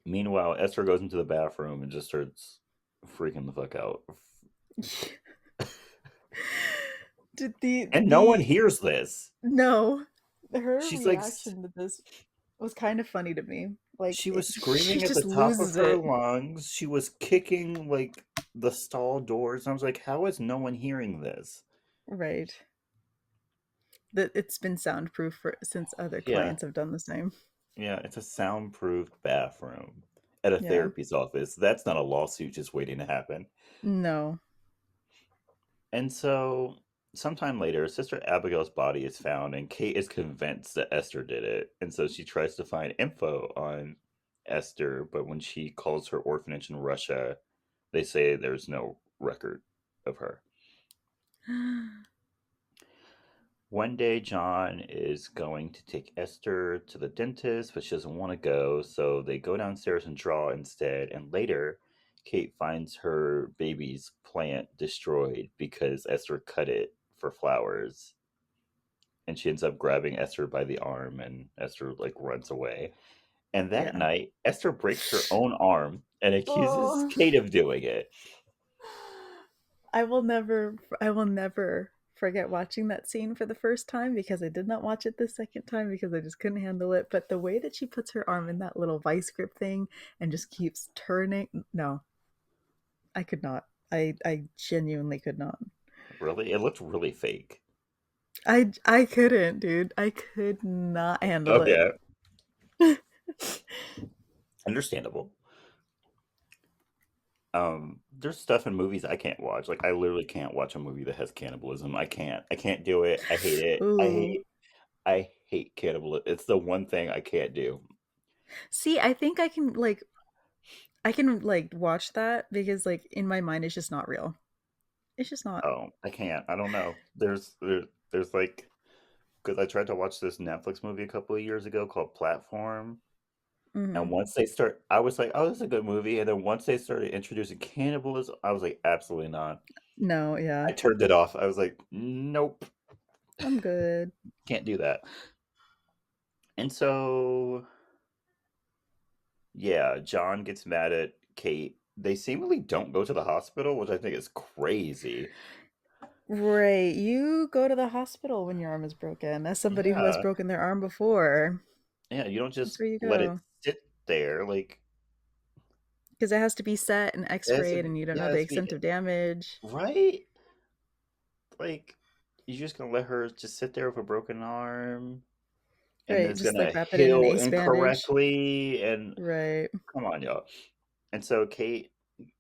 A: Meanwhile, Esther goes into the bathroom and just starts freaking the fuck out.
C: Did
A: And no one
C: the
A: hears this.
C: no, her
A: She's like,
C: reaction to this was kind of funny to me.
A: she was
C: She
A: screaming at the
C: just
A: top of
C: loses
A: her
C: it.
A: lungs. She was kicking like the stall doors. And I was like, how is no one hearing this?
C: Right. That it's been soundproof since other
A: Yeah,
C: clients have done the same.
A: yeah, it's a soundproofed bathroom at a
C: Yeah.
A: therapist's office. That's not a lawsuit just waiting to happen.
C: No.
A: And so, sometime later, Sister Abigail's body is found, and Kate is convinced that Esther did it. And so she tries to find info on Esther, but when she calls her orphanage in Russia, they say there's no record of her. One day, John is going to take Esther to the dentist, but she doesn't want to go, so they go downstairs and draw instead. And later, Kate finds her baby's plant destroyed because Esther cut it for flowers. And she ends up grabbing Esther by the arm, and Esther like runs away. And that
C: Yeah.
A: night, Esther breaks her own arm and accuses
C: Oh.
A: Kate of doing it.
C: I will never forget watching that scene for the first time because I did not watch it the second time because I just couldn't handle it. But the way that she puts her arm in that little vice grip thing and just keeps turning, no, I could not. I genuinely could not.
A: Really? It looked really fake.
C: I couldn't, dude. I could not handle it.
A: Okay, understandable. There's stuff in movies I can't watch. Like I literally can't watch a movie that has cannibalism. I can't do it. I hate it.
C: Ooh.
A: I hate cannibalism. It's the one thing I can't do.
C: See, I think I can like watch that because like in my mind it's just not real. It's just not.
A: Oh, I can't. I don't know. There's like because I tried to watch this Netflix movie a couple of years ago called Platform. And
C: Hmm.
A: once they start, I was like, "Oh, this is a good movie." And then once they started introducing cannibalism, I was like, "Absolutely not."
C: No, yeah.
A: I turned it off. I was like, "Nope,
C: I'm good.
A: can't do that." And so Yeah, John gets mad at Kate. They seemingly don't go to the hospital, which I think is crazy.
C: Right. You go to the hospital when your arm is broken. As somebody who has
A: Yeah,
C: broken their arm before,
A: yeah, you don't
C: that's
A: just
C: where you
A: let it
C: go.
A: sit there. Like,
C: Because it has to be set and
A: it has to
C: x-rayed
A: be,
C: and you don't
A: yeah,
C: know
A: it
C: the
A: has to be,
C: extent of damage.
A: right? Like, you're just gonna let her just sit there with a broken arm, and
C: Right.
A: it's
C: Just
A: gonna
C: like wrap it in an
A: heal
C: ace bandage.
A: incorrectly, and
C: Right.
A: come on, y'all. And so Kate,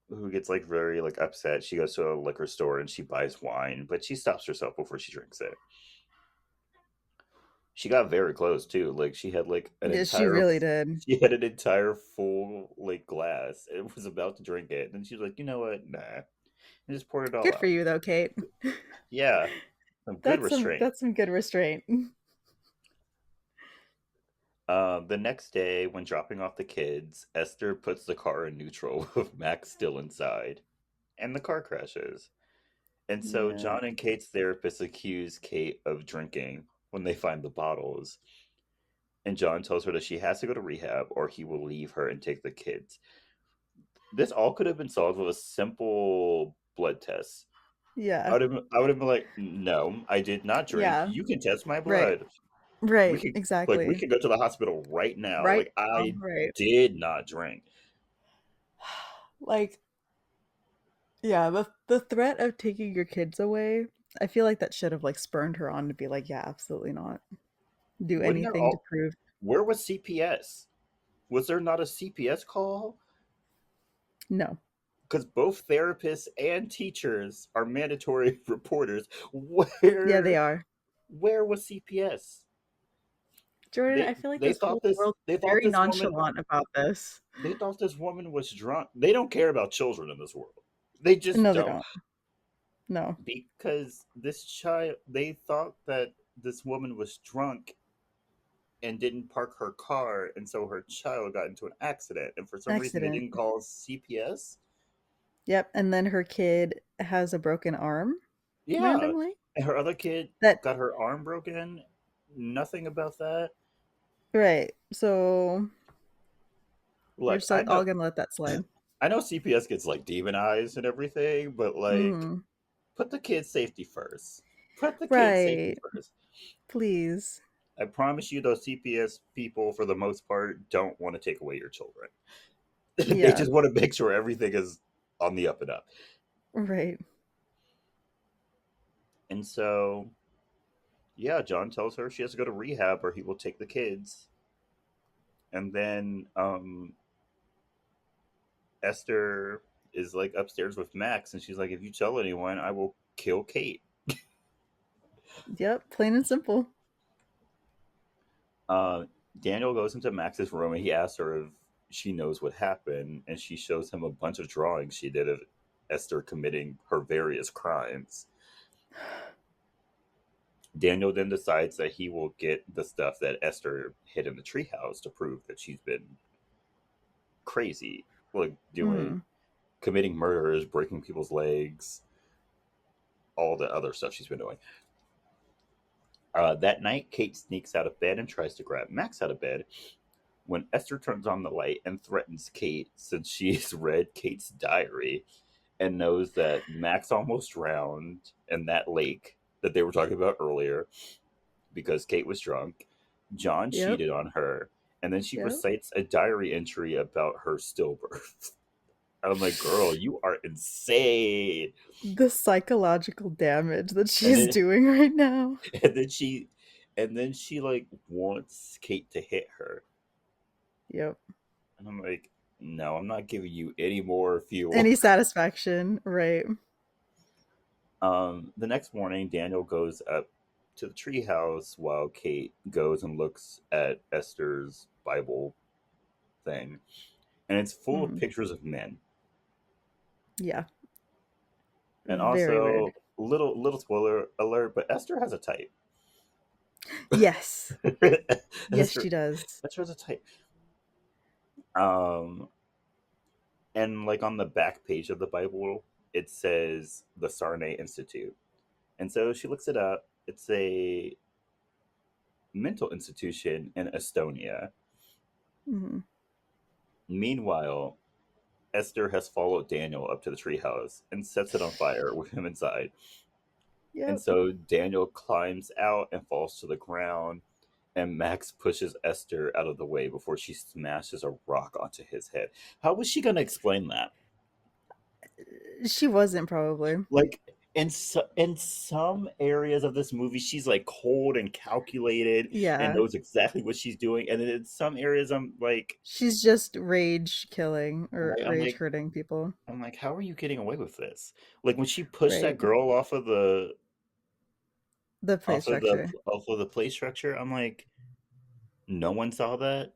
A: who gets like very like upset, she goes to a liquor store and she buys wine, but she stops herself before she drinks it. She got very close too. Like she had like an
C: Yeah, she
A: entire
C: really did.
A: she had an entire full like glass and was about to drink it. And she was like, you know what? Nah. And just poured it all
C: Good for
A: out.
C: you though, Kate.
A: Yeah. Some good restraint.
C: That's some good restraint.
A: The next day, when dropping off the kids, Esther puts the car in neutral with Max still inside, and the car crashes. And so
C: Yeah.
A: John and Kate's therapist accuse Kate of drinking when they find the bottles. And John tells her that she has to go to rehab or he will leave her and take the kids. This all could have been solved with a simple blood test.
C: Yeah.
A: I would have been like, no, I did not drink.
C: Yeah.
A: You can test my
C: Right.
A: blood. We
C: Right.
A: could we
C: Exactly.
A: could go to the hospital right now.
C: Right
A: Like
C: now.
A: I
C: Right.
A: did not drink.
C: Like, yeah, the threat of taking your kids away, I feel like that should have like spurned her on to be like, yeah, absolutely not. Do
A: Wouldn't there
C: anything to
A: all
C: prove.
A: where was CPS? Was there not a CPS call?
C: No.
A: Because both therapists and teachers are mandatory reporters.
C: Yeah, they are.
A: Where was CPS?
C: Jordan, I feel like
A: They
C: this
A: thought
C: whole
A: this
C: world
A: they
C: is
A: thought
C: very
A: this woman
C: nonchalant about this.
A: was drunk. They don't care about children in this world. They just
C: No, they
A: don't.
C: don't. No.
A: Because this child, they thought that this woman was drunk and didn't park her car, and so her child got into an accident. And for some reason, they
C: Accident.
A: didn't call CPS.
C: Yep. And then her kid has a broken arm
A: Yeah,
C: randomly.
A: and her other kid
C: That,
A: got her arm broken. Nothing about that.
C: right. So we're
A: Look,
C: just all gonna let that slide.
A: I know CPS gets like demonized and everything, but like
C: Hmm.
A: put the kid's safety first. Put the kid's safety
C: Right.
A: first.
C: Please.
A: I promise you, those CPS people, for the most part, don't want to take away your children. They
C: Yeah.
A: just want to make sure everything is on the up and up.
C: Right.
A: And so, yeah, John tells her she has to go to rehab or he will take the kids. And then Esther is like upstairs with Max, and she's like, "If you tell anyone, I will kill Kate."
C: Yep. Plain and simple.
A: Uh, Daniel goes into Max's room and he asks her if she knows what happened, and she shows him a bunch of drawings she did of Esther committing her various crimes. Daniel then decides that he will get the stuff that Esther hid in the treehouse to prove that she's been crazy, like doing
C: Hmm.
A: committing murders, breaking people's legs, all the other stuff she's been doing. That night, Kate sneaks out of bed and tries to grab Max out of bed, when Esther turns on the light and threatens Kate since she's read Kate's diary and knows that Max almost drowned in that lake that they were talking about earlier because Kate was drunk. John
C: Yep.
A: cheated on her, and then she
C: Yep.
A: recites a diary entry about her stillbirth. I'm like, girl, you are insane.
C: The psychological damage that
A: And
C: she's
A: then
C: doing right now.
A: and then she and then she like wants Kate to hit her.
C: Yep.
A: And I'm like, no, I'm not giving you any more fuel.
C: Any satisfaction, right?
A: The next morning, Daniel goes up to the treehouse while Kate goes and looks at Esther's Bible thing, and it's full of
C: Hmm.
A: pictures of men.
C: Yeah.
A: And
C: Very weird.
A: also, little spoiler alert, but Esther has a type.
C: Yes. Yes,
A: Esther
C: she does.
A: Esther has a type. Um, and like on the back page of the Bible, it says the Sarnay Institute, and so she looks it up. It's a mental institution in Estonia.
C: Hmm.
A: Meanwhile, Esther has followed Daniel up to the treehouse and sets it on fire with him inside. And
C: Yep.
A: so Daniel climbs out and falls to the ground, and Max pushes Esther out of the way before she smashes a rock onto his head. How was she going to explain that?
C: She wasn't probably.
A: Like in some areas of this movie, she's like cold and calculated and
C: Yeah.
A: knows exactly what she's doing, and then in some areas,
C: She's just rage killing or
A: right,
C: rage hurting people.
A: I'm like, how are you getting away with this? Like when she pushed that
C: Right.
A: girl
C: The play structure.
A: off of the play structure, I'm like, no one saw that.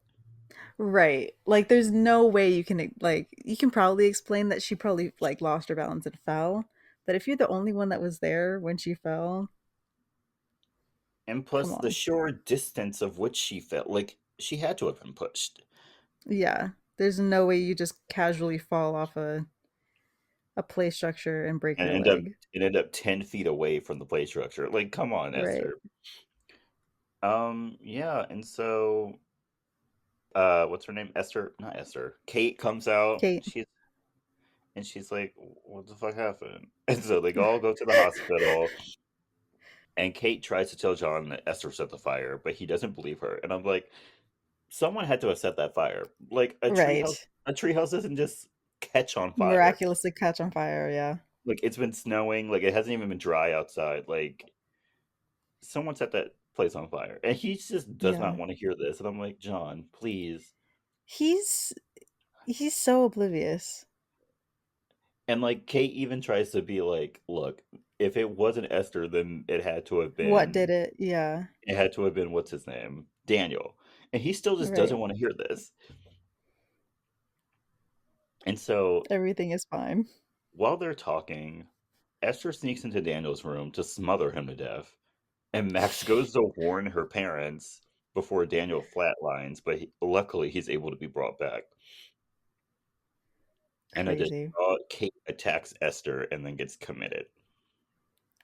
C: Right. Like there's no way you can like you can probably explain that she probably like lost her balance and fell. But if you're the only one that was there when she fell,
A: And
C: come
A: plus the
C: on.
A: sheer distance of which she felt, like she had to have been pushed
C: Yeah. There's no way you just casually fall off a play structure and break
A: and
C: your leg.
A: end up 10 feet away from the play structure. Like, come on,
C: Right.
A: Esther. Yeah, and so what's her name? Esther, not Esther. Kate comes out.
C: Kate.
A: She's like, what the fuck happened? And so they all go to the hospital, and Kate tries to tell John that Esther set the fire, but he doesn't believe her. And I'm like, someone had to have set that fire. Like
C: Right.
A: a treehouse doesn't just catch on fire.
C: Miraculously catch on fire, yeah.
A: Like it's been snowing, like it hasn't even been dry outside. Like someone set that place on fire. And he just does not
C: Yeah.
A: want to hear this. And I'm like, John, please.
C: He's he's so oblivious.
A: And like Kate even tries to be like, look, if it wasn't Esther, then
C: What did it? Yeah.
A: it had to have been what's his name? Daniel. And he still just
C: Right.
A: doesn't want to hear this. And so
C: Everything is fine.
A: while they're talking, Esther sneaks into Daniel's room to smother him to death. And Max goes to warn her parents before Daniel flatlines, but luckily he's able to be brought back. And I just
C: Crazy.
A: Kate attacks Esther and then gets committed.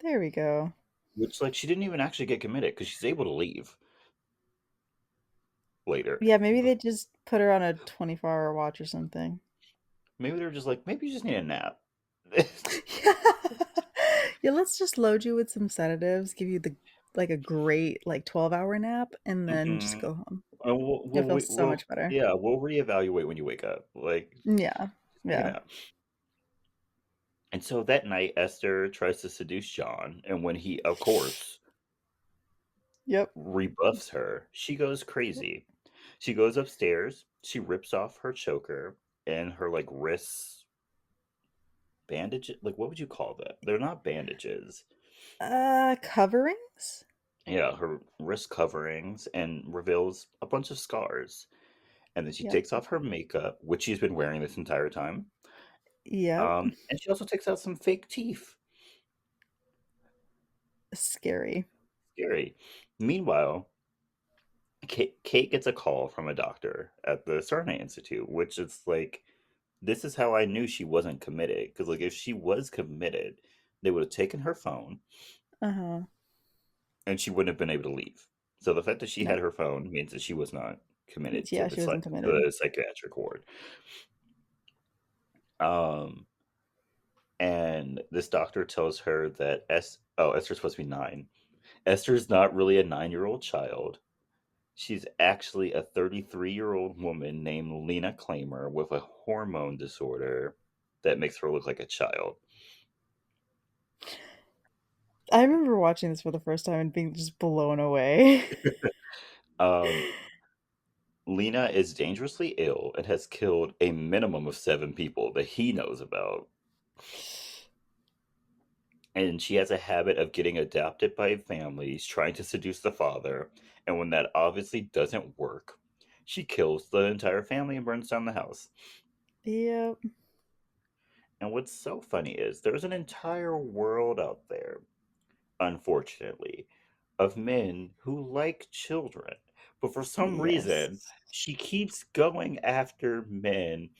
C: There we go.
A: Which, like, she didn't even actually get committed because she's able to leave later.
C: Yeah, maybe they just put her on a 24-hour watch or something.
A: Maybe they're just like, maybe you just need a nap.
C: Yeah. Yeah, let's just load you with some sedatives, give you the like a great like 12-hour nap, and then just
A: Mm-mm.
C: go home.
A: And
C: You'll feel so much better.
A: yeah, we'll reevaluate when you wake up. Like,
C: Yeah.
A: take a
C: Yeah.
A: nap. And so that night, Esther tries to seduce John, and when he, of course,
C: Yep.
A: rebuffs her, she goes crazy. She goes upstairs, she rips off her choker and her like wrists bandage, like what would you call that? They're not bandages.
C: Coverings?
A: Yeah, her wrist coverings and reveals a bunch of scars. And then she
C: Yep.
A: takes off her makeup, which she's been wearing this entire time.
C: Yep.
A: And she also takes out some fake teeth.
C: Scary.
A: Scary. Meanwhile, Kate gets a call from a doctor at the Sarnay Institute, which is like, this is how I knew she wasn't committed. Because, like, if she was committed, they would have taken her phone
C: Uh-huh.
A: and she wouldn't have been able to leave. So the fact that she
C: No.
A: had her phone means that she was not committed to
C: Yeah, she wasn't committed.
A: the psychiatric ward. Um, and this doctor tells her that Esther's supposed to be 9. Esther's not really a 9-year-old child. She's actually a 33-year-old woman named Lena Claimer with a hormone disorder that makes her look like a child.
C: I remember watching this for the first time and being just blown away.
A: Um, Lena is dangerously ill and has killed a minimum of 7 people that he knows about. And she has a habit of getting adopted by families, trying to seduce the father. And when that obviously doesn't work, she kills the entire family and burns down the house.
C: Yep.
A: And what's so funny is there's an entire world out there, unfortunately, of men who like children. But for some
C: Yes.
A: reason, she keeps going after men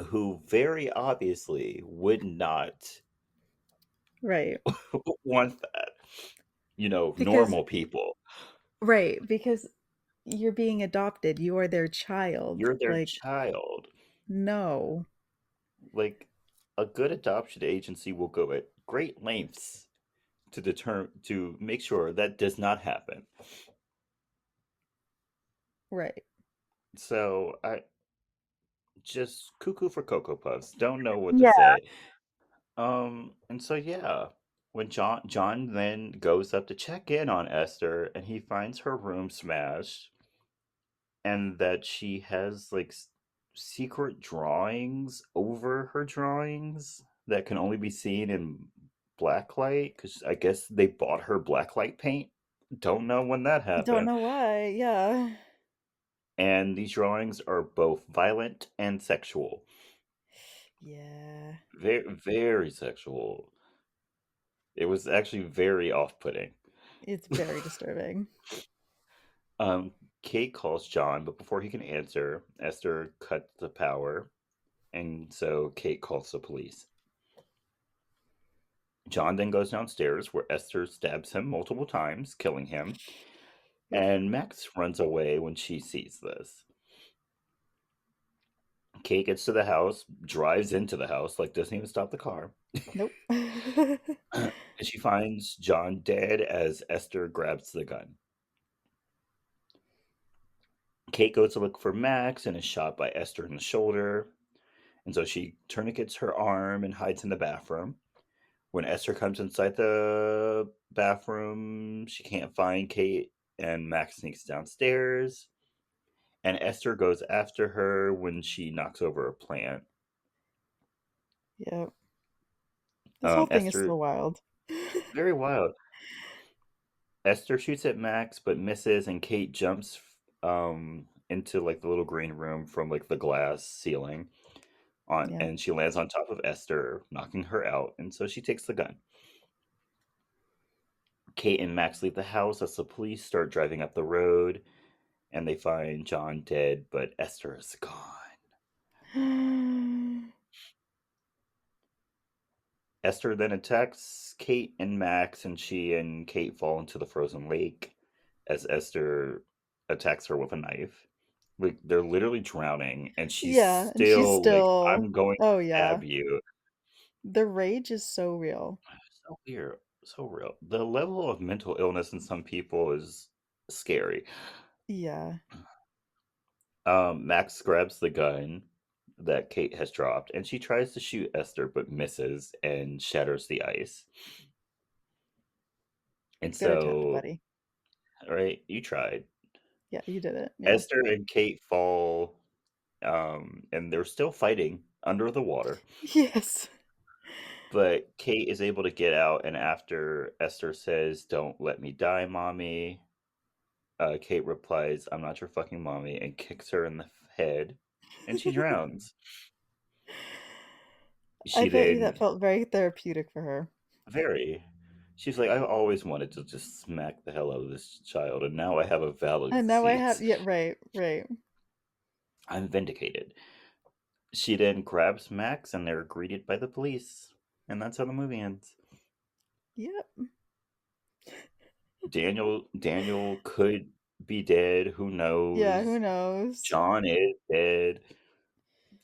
A: who very obviously would not
C: Right.
A: want that.
C: Because
A: Normal people.
C: right, because You're being adopted. You are their child.
A: You're their
C: Like,
A: child.
C: no.
A: Like, a good adoption agency will go at great lengths to make sure that does not happen.
C: Right.
A: So I just cuckoo for Cocoa Puffs. Don't know what to
B: Yeah.
A: say. And so yeah, when John then goes up to check in on Esther, and he finds her room smashed, and that she has like secret drawings over her drawings that can only be seen in blacklight, because I guess they bought her blacklight paint. Don't know when that
C: Don't
A: happened.
C: know why. Yeah.
A: And these drawings are both violent and sexual.
C: Yeah.
A: Very, very sexual. It was actually very off-putting.
C: It's very disturbing.
A: Um, Kate calls John, but before he can answer, Esther cuts the power, and so Kate calls the police. John then goes downstairs where Esther stabs him multiple times, killing him,
C: Yep.
A: and Max runs away when she sees this. Kate gets to the house, drives into the house, like doesn't even stop the car,
C: Nope.
A: and she finds John dead as Esther grabs the gun. Kate goes to look for Max and is shot by Esther in the shoulder, and so she tourniquets her arm and hides in the bathroom. When Esther comes inside the bathroom, she can't find Kate, and Max sneaks downstairs. And Esther goes after her when she knocks over a plant.
C: Yep. This whole thing is
A: Esther,
C: so wild.
A: very wild. Esther shoots at Max but misses, and Kate jumps into like the little green room from like the glass ceiling on,
C: Yeah.
A: and she lands on top of Esther, knocking her out. And so she takes the gun. Kate and Max leave the house as the police start driving up the road, and they find John dead, but Esther is gone. Esther then attacks Kate and Max, and she and Kate fall into the frozen lake as Esther attacks her with a knife. Like they're literally drowning, and she's
C: Yeah, and she's
A: still like,
C: still
A: "I'm going
C: oh
A: to
C: yeah.
A: stab you."
C: The rage is so real.
A: So weird, so real. The level of mental illness in some people is scary.
C: Yeah.
A: Max grabs the gun that Kate has dropped, and she tries to shoot Esther, but misses and shatters the ice. And
C: Good attempt,
A: so,
C: buddy.
A: all right, you tried.
C: Yeah, you did it. Yeah.
A: Esther and Kate fall, and they're still fighting under the water.
C: Yes.
A: But Kate is able to get out, and after Esther says, "Don't let me die, mommy," Kate replies, "I'm not your fucking mommy," and kicks her in the head, and she drowns.
C: I
A: She
C: bet you that
A: then
C: felt very therapeutic for her.
A: very. She's like, "I've always wanted to just smack the hell out of this child, and now I have a valid
C: And now I have
A: excuse.
C: yeah, right, right.
A: I'm vindicated." She then grabs Max, and they're greeted by the police, and that's how the movie ends.
C: Yep.
A: Daniel could be dead. Who
C: Yeah, who
A: knows?
C: knows?
A: John is dead.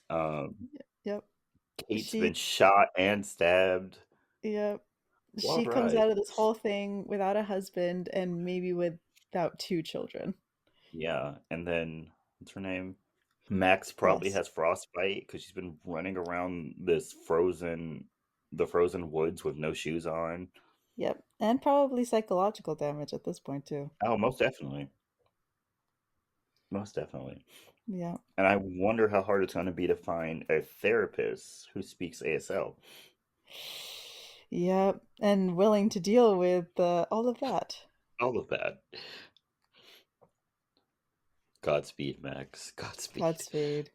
A: Um,
C: Yep.
A: Kate's been
C: She
A: shot and stabbed.
C: yep. She
A: Wild
C: comes
A: ride.
C: out of this whole thing without a husband and maybe without two children.
A: Yeah, and then what's her name? Max probably
C: Yes.
A: has frostbite because she's been running around the frozen woods with no shoes on.
C: Yep. And probably psychological damage at this point too.
A: Oh, most definitely, most definitely.
C: Yeah.
A: And I wonder how hard it's going to be to find a therapist who speaks ASL.
C: Yep. And willing to deal with all of that.
A: All of that. Godspeed, Max. Godspeed.
C: Godspeed.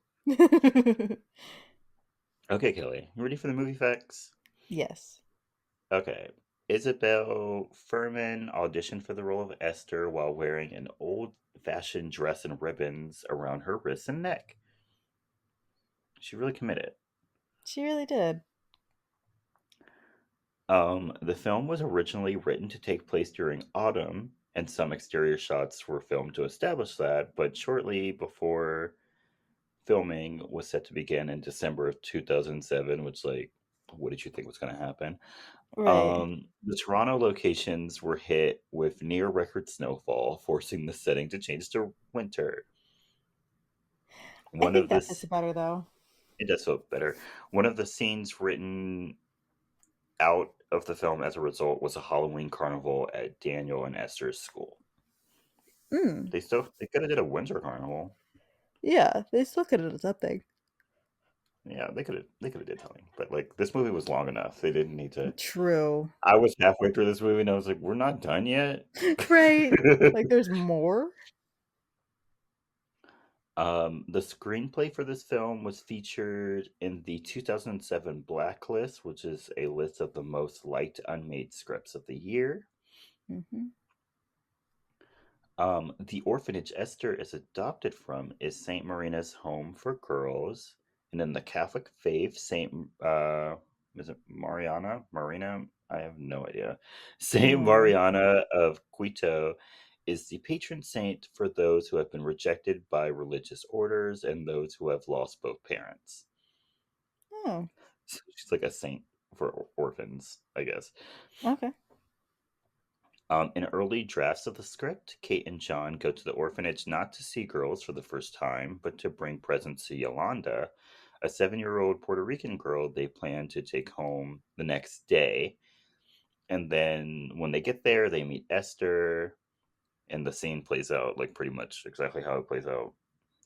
A: Okay, Kelly, you ready for the movie facts?
C: Yes.
A: Okay. Isabel Furman auditioned for the role of Esther while wearing an old-fashioned dress and ribbons around her wrists and neck. She really committed.
C: She really did.
A: The film was originally written to take place during autumn and some exterior shots were filmed to establish that. But shortly before filming was set to begin in December of 2007, which, like, what did you think was going to happen?
C: Right.
A: The Toronto locations were hit with near record snowfall, forcing the setting to change to winter.
C: I
A: One
C: think
A: of the
C: that fits better though.
A: It does feel better. One of the scenes written out of the film as a result was a Halloween carnival at Daniel and Esther's school.
C: Mm.
A: They could have did a winter carnival.
C: Yeah, they still could have done something.
A: Yeah, they could have did something. But like this movie was long enough. They didn't need to.
C: True.
A: I was halfway through this movie and I was like, we're not done yet.
C: Right. Like there's more?
A: The screenplay for this film was featured in the 2007 Blacklist, which is a list of the most liked unmade scripts of the year.
C: Hmm.
A: The orphanage Esther is adopted from is Saint Marina's Home for Girls, and in the Catholic faith, is it Marina? I have no idea. Saint
C: No.
A: Mariana of Quito is the patron saint for those who have been rejected by religious orders and those who have lost both parents.
C: Oh,
A: So she's like a saint for orphans, I guess.
C: okay.
A: In early drafts of the script, Kate and John go to the orphanage not to see girls for the first time, but to bring presents to Yolanda, a 7-year-old Puerto Rican girl they plan to take home the next day. And then when they get there, they meet Esther, and the scene plays out like pretty much exactly how it plays out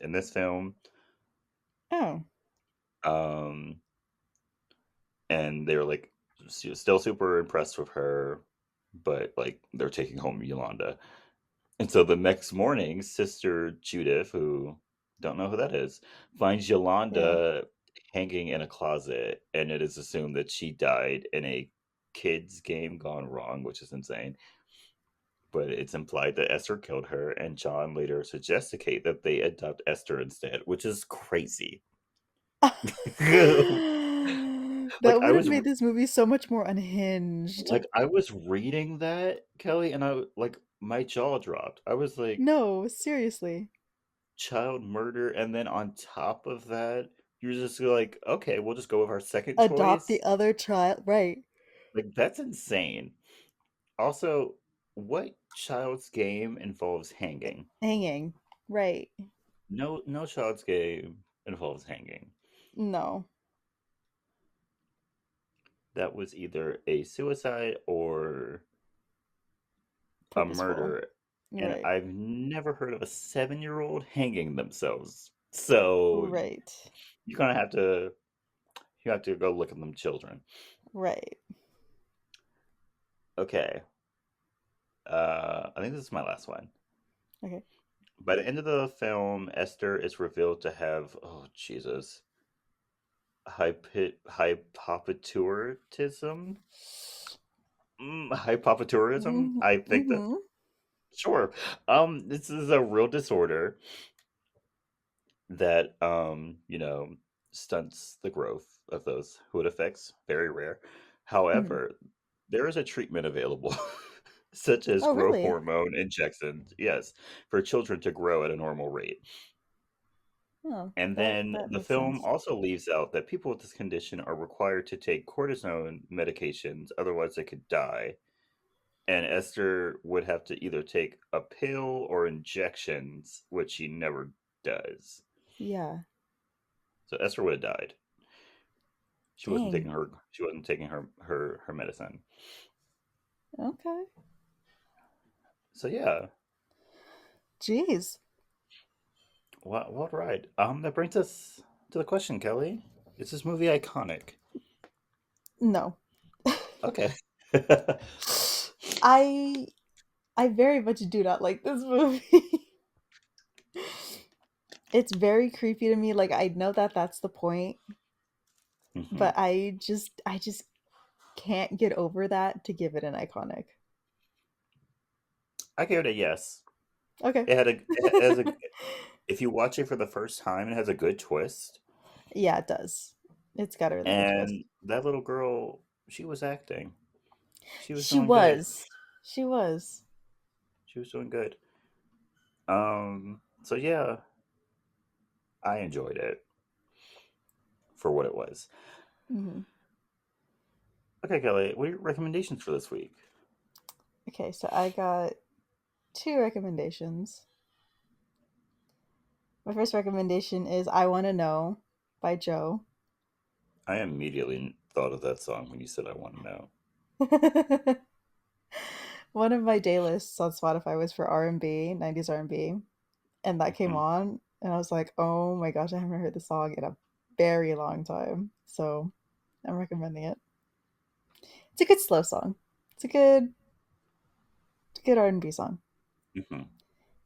A: in this film.
C: Oh.
A: Um, and they're like still super impressed with her, but like they're taking home Yolanda. And so the next morning, Sister Judith, who don't know who that is, finds
C: Yeah.
A: Yolanda hanging in a closet, and it is assumed that she died in a kids game gone wrong, which is insane. But it's implied that Esther killed her, and John later suggests to Kate that they adopt Esther instead, which is crazy. like
C: That
A: I
C: would have
A: was
C: made this movie so much more unhinged.
A: I was reading that, Kelly, and I like my jaw dropped. I was like,
C: No, seriously.
A: child murder, and then on top of that, you're just like, okay, we'll just go with our second
C: Adopt
A: choice.
C: the other child. Right.
A: Like that's insane. Also, what child's game involves hanging?
C: Hanging. Right.
A: No child's game involves hanging.
C: No.
A: That was either a suicide or a
C: Purposeful.
A: murder, and
C: Right.
A: I've never heard of a 7-year-old hanging themselves. So
C: Right.
A: you kind of have to you have to go look at them children.
C: Right.
A: Okay, I think this is my last one.
C: Okay.
A: By the end of the film, Esther is revealed to have, oh Jesus, hypopituitarism. Hypopituitarism.
C: Mm-hmm.
A: I think that
C: Mm-hmm.
A: sure. This is a real disorder that stunts the growth of those who it affects. Very rare.
C: Mm-hmm.
A: However, there is a treatment available, such as
C: Oh,
A: growth
C: really?
A: hormone injections. Yes, for children to grow at a normal rate.
C: Oh,
A: And
C: that
A: then
C: that
A: the
C: makes
A: film
C: sense.
A: also leaves out that people with this condition are required to take cortisone medications, otherwise they could die. And Esther would have to either take a pill or injections, which she never does.
C: Yeah.
A: So Esther would have died.
C: Dang.
A: She wasn't taking her medicine.
C: Okay.
A: So yeah,
C: Jeez.
A: what ride? That brings us to the question, Kelly. Is this movie iconic?
C: No.
A: Okay.
C: I I very much do not like this movie. It's very creepy to me. Like I know that that's the point,
A: hmm
C: but I just can't get over that to give it an iconic.
A: I give it a yes.
C: Okay.
A: It has a if you watch it for the first time, it has a good twist.
C: Yeah, it does. It's got a really good twist.
A: And that little girl, she was acting. She was
C: She
A: doing good.
C: was. She was.
A: She was doing good. So yeah, I enjoyed it for what it was.
C: Hmm.
A: Okay, Kelly, what are your recommendations for this week?
C: Okay, so I got two recommendations. My first recommendation is I Want to Know by Joe.
A: I immediately thought of that song when you said I want to know.
C: One of my day lists on Spotify was for R&B, 90s R&B, and that came
A: Hmm.
C: on, and I was like, oh my gosh, I haven't heard the song in a very long time. So I'm recommending it. It's a good slow song. It's a good R&B song.
A: Hmm.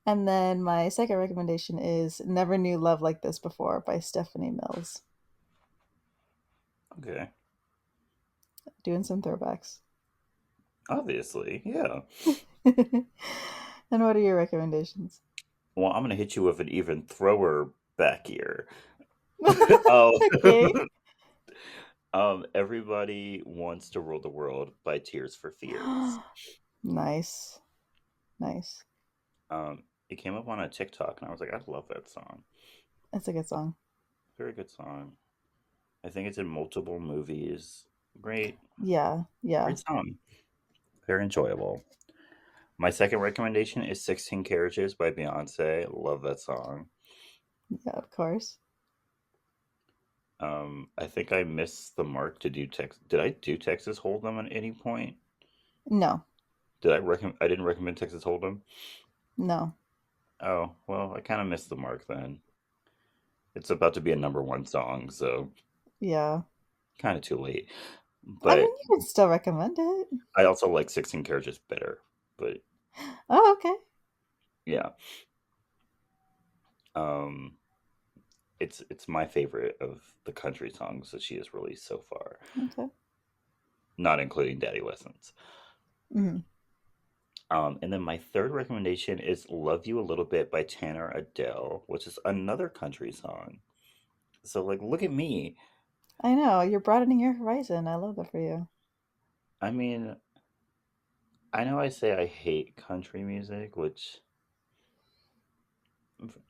C: And then my second recommendation is Never Knew Love Like This Before by Stephanie Mills.
A: Okay.
C: Doing some throwbacks.
A: Obviously, yeah.
C: And what are your recommendations?
A: Well, I'm gonna hit you with an even thrower back here. Oh,
C: Okay.
A: Everybody Wants to Rule the World by Tears for Fears.
C: Nice. Nice.
A: It came up on a TikTok, and I was like, I love that song.
C: That's a good song.
A: Very good song. I think it's in multiple movies. Great,
C: Yeah. Yeah.
A: great song. Very enjoyable. My second recommendation is 16 Carriages by Beyonce. Love that song.
C: Yeah, of course.
A: I think I missed the mark to do Texas. Did I do Texas Hold'em at any point?
C: No.
A: Did I recommend? I didn't recommend Texas Hold'em.
C: No.
A: Oh well, I kind of missed the mark then. It's about to be a number one song, so
C: Yeah.
A: kind of too late.
C: I mean,
A: But
C: you can still recommend it.
A: I also like 16 Carriages better. But
C: Oh, okay.
A: yeah, um, it's my favorite of the country songs that she has released so far,
C: Okay.
A: not including Daddy Lessons.
C: Hmm.
A: And then my third recommendation is "Love You a Little Bit" by Tanner Adele, which is another country song. So like, look at me.
C: I know. You're broadening your horizon. I love that for you.
A: I mean, I know I say I hate country music, which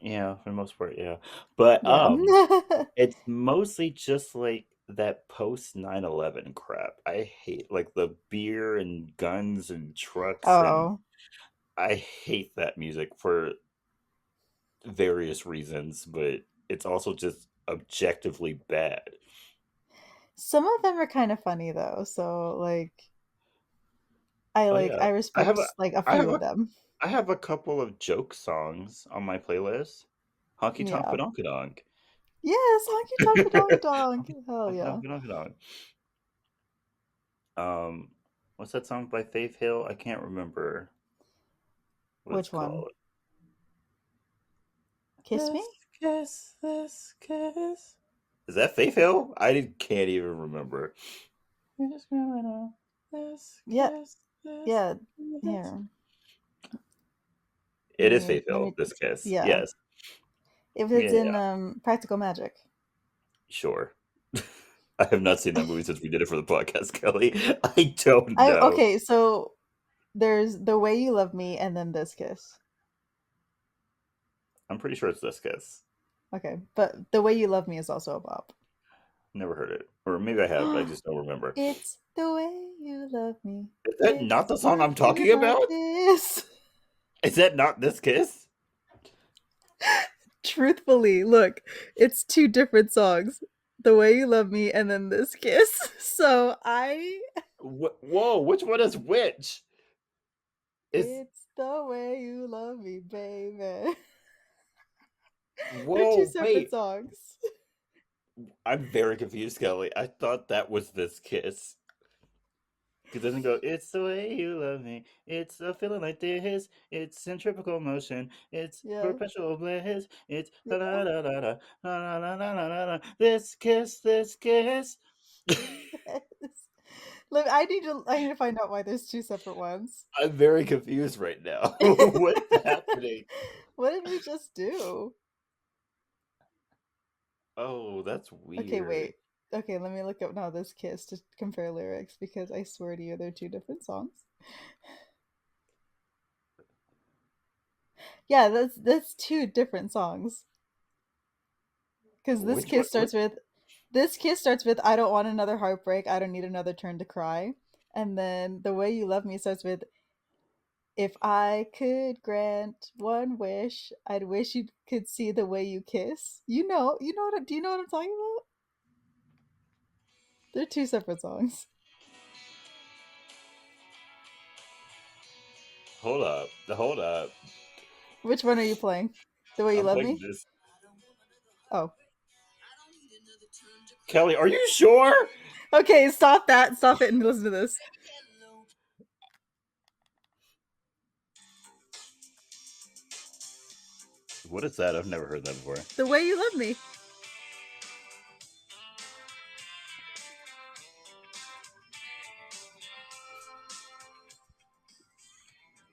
A: yeah, for the most part, yeah. But
C: Yeah.
A: it's mostly just like that post 9/11 crap. I hate like the beer and guns and trucks, and
C: Oh.
A: I hate that music for various reasons, but it's also just objectively bad.
C: Some of them are kind of funny though. So like
A: Oh yeah.
C: I
A: I have
C: respect
A: a
C: like a
A: I
C: few
A: have
C: of
A: a
C: them.
A: I have a couple of joke songs on my playlist. Honky Tonk
C: Yeah.
A: Badonka Donk.
C: Yes, honky tonk donk donk. Hell
A: Honky
C: yeah.
A: Tonk Badonka Donk. Um, what's that song by Faith Hill? I can't remember what it's
C: Which one?
A: called.
C: Kiss me?
A: This kiss. Is that Faith Hill? Can't even remember. We're just growing up.
C: Yeah.
A: This
C: Yeah.
A: kiss.
C: Here.
A: It is Faith
C: Let
A: Hill.
C: me
A: This kiss.
C: yeah.
A: Yes.
C: If
A: Yeah.
C: it's in
A: Yeah.
C: Practical Magic.
A: Sure. I have not seen that movie since we did it for the podcast, Kelly. I don't
C: I
A: know.
C: okay, so there's The Way You Love Me and then This Kiss.
A: I'm pretty sure it's this kiss.
C: Okay, but The Way You Love Me is also a bop.
A: Never heard it. Or maybe I have. I just don't remember.
C: It's the way you love me.
A: Is that not
C: It's
A: the song
C: a
A: I'm
C: feeling
A: talking
C: like
A: about?
C: this.
A: Is that not this kiss?
C: Truthfully, look, it's two different songs. The Way You Love Me and then This Kiss. So
A: Whoa, which one is which? Is
C: it's the way you love me, baby. They're two
A: Whoa,
C: separate
A: wait.
C: songs.
A: I'm very confused, Kelly. I thought that was this kiss. Because it doesn't go, it's the way you love me. It's a feeling like this. It's centripetal motion. It's
C: Yeah.
A: perpetual bliss. It's
C: Yeah.
A: da da da da da da da da da da. This kiss, this kiss.
C: Yes. I need to find out why there's two separate ones.
A: I'm very confused right now. What's happening?
C: What did we just do?
A: Oh, that's
C: Okay,
A: weird.
C: wait. Okay, let me look up now this kiss to compare lyrics because I swear to you they're two different songs. Yeah, that's two different songs. Because
A: Which one? What?
C: this kiss starts with I don't want another heartbreak, I don't need another turn to cry. And then The Way You Love Me starts with if I could grant one wish, I'd wish you could see the way you kiss. Do you know what I'm talking about? They're two separate songs.
A: Hold up. Hold up.
C: Which one are you playing? The Way You
A: I'm
C: Love
A: playing
C: Me?
A: this.
C: Oh.
A: Kelly, are you sure?
C: Okay, stop that. Stop it and listen to this.
A: What is that? I've never heard that before.
C: The Way You Love Me.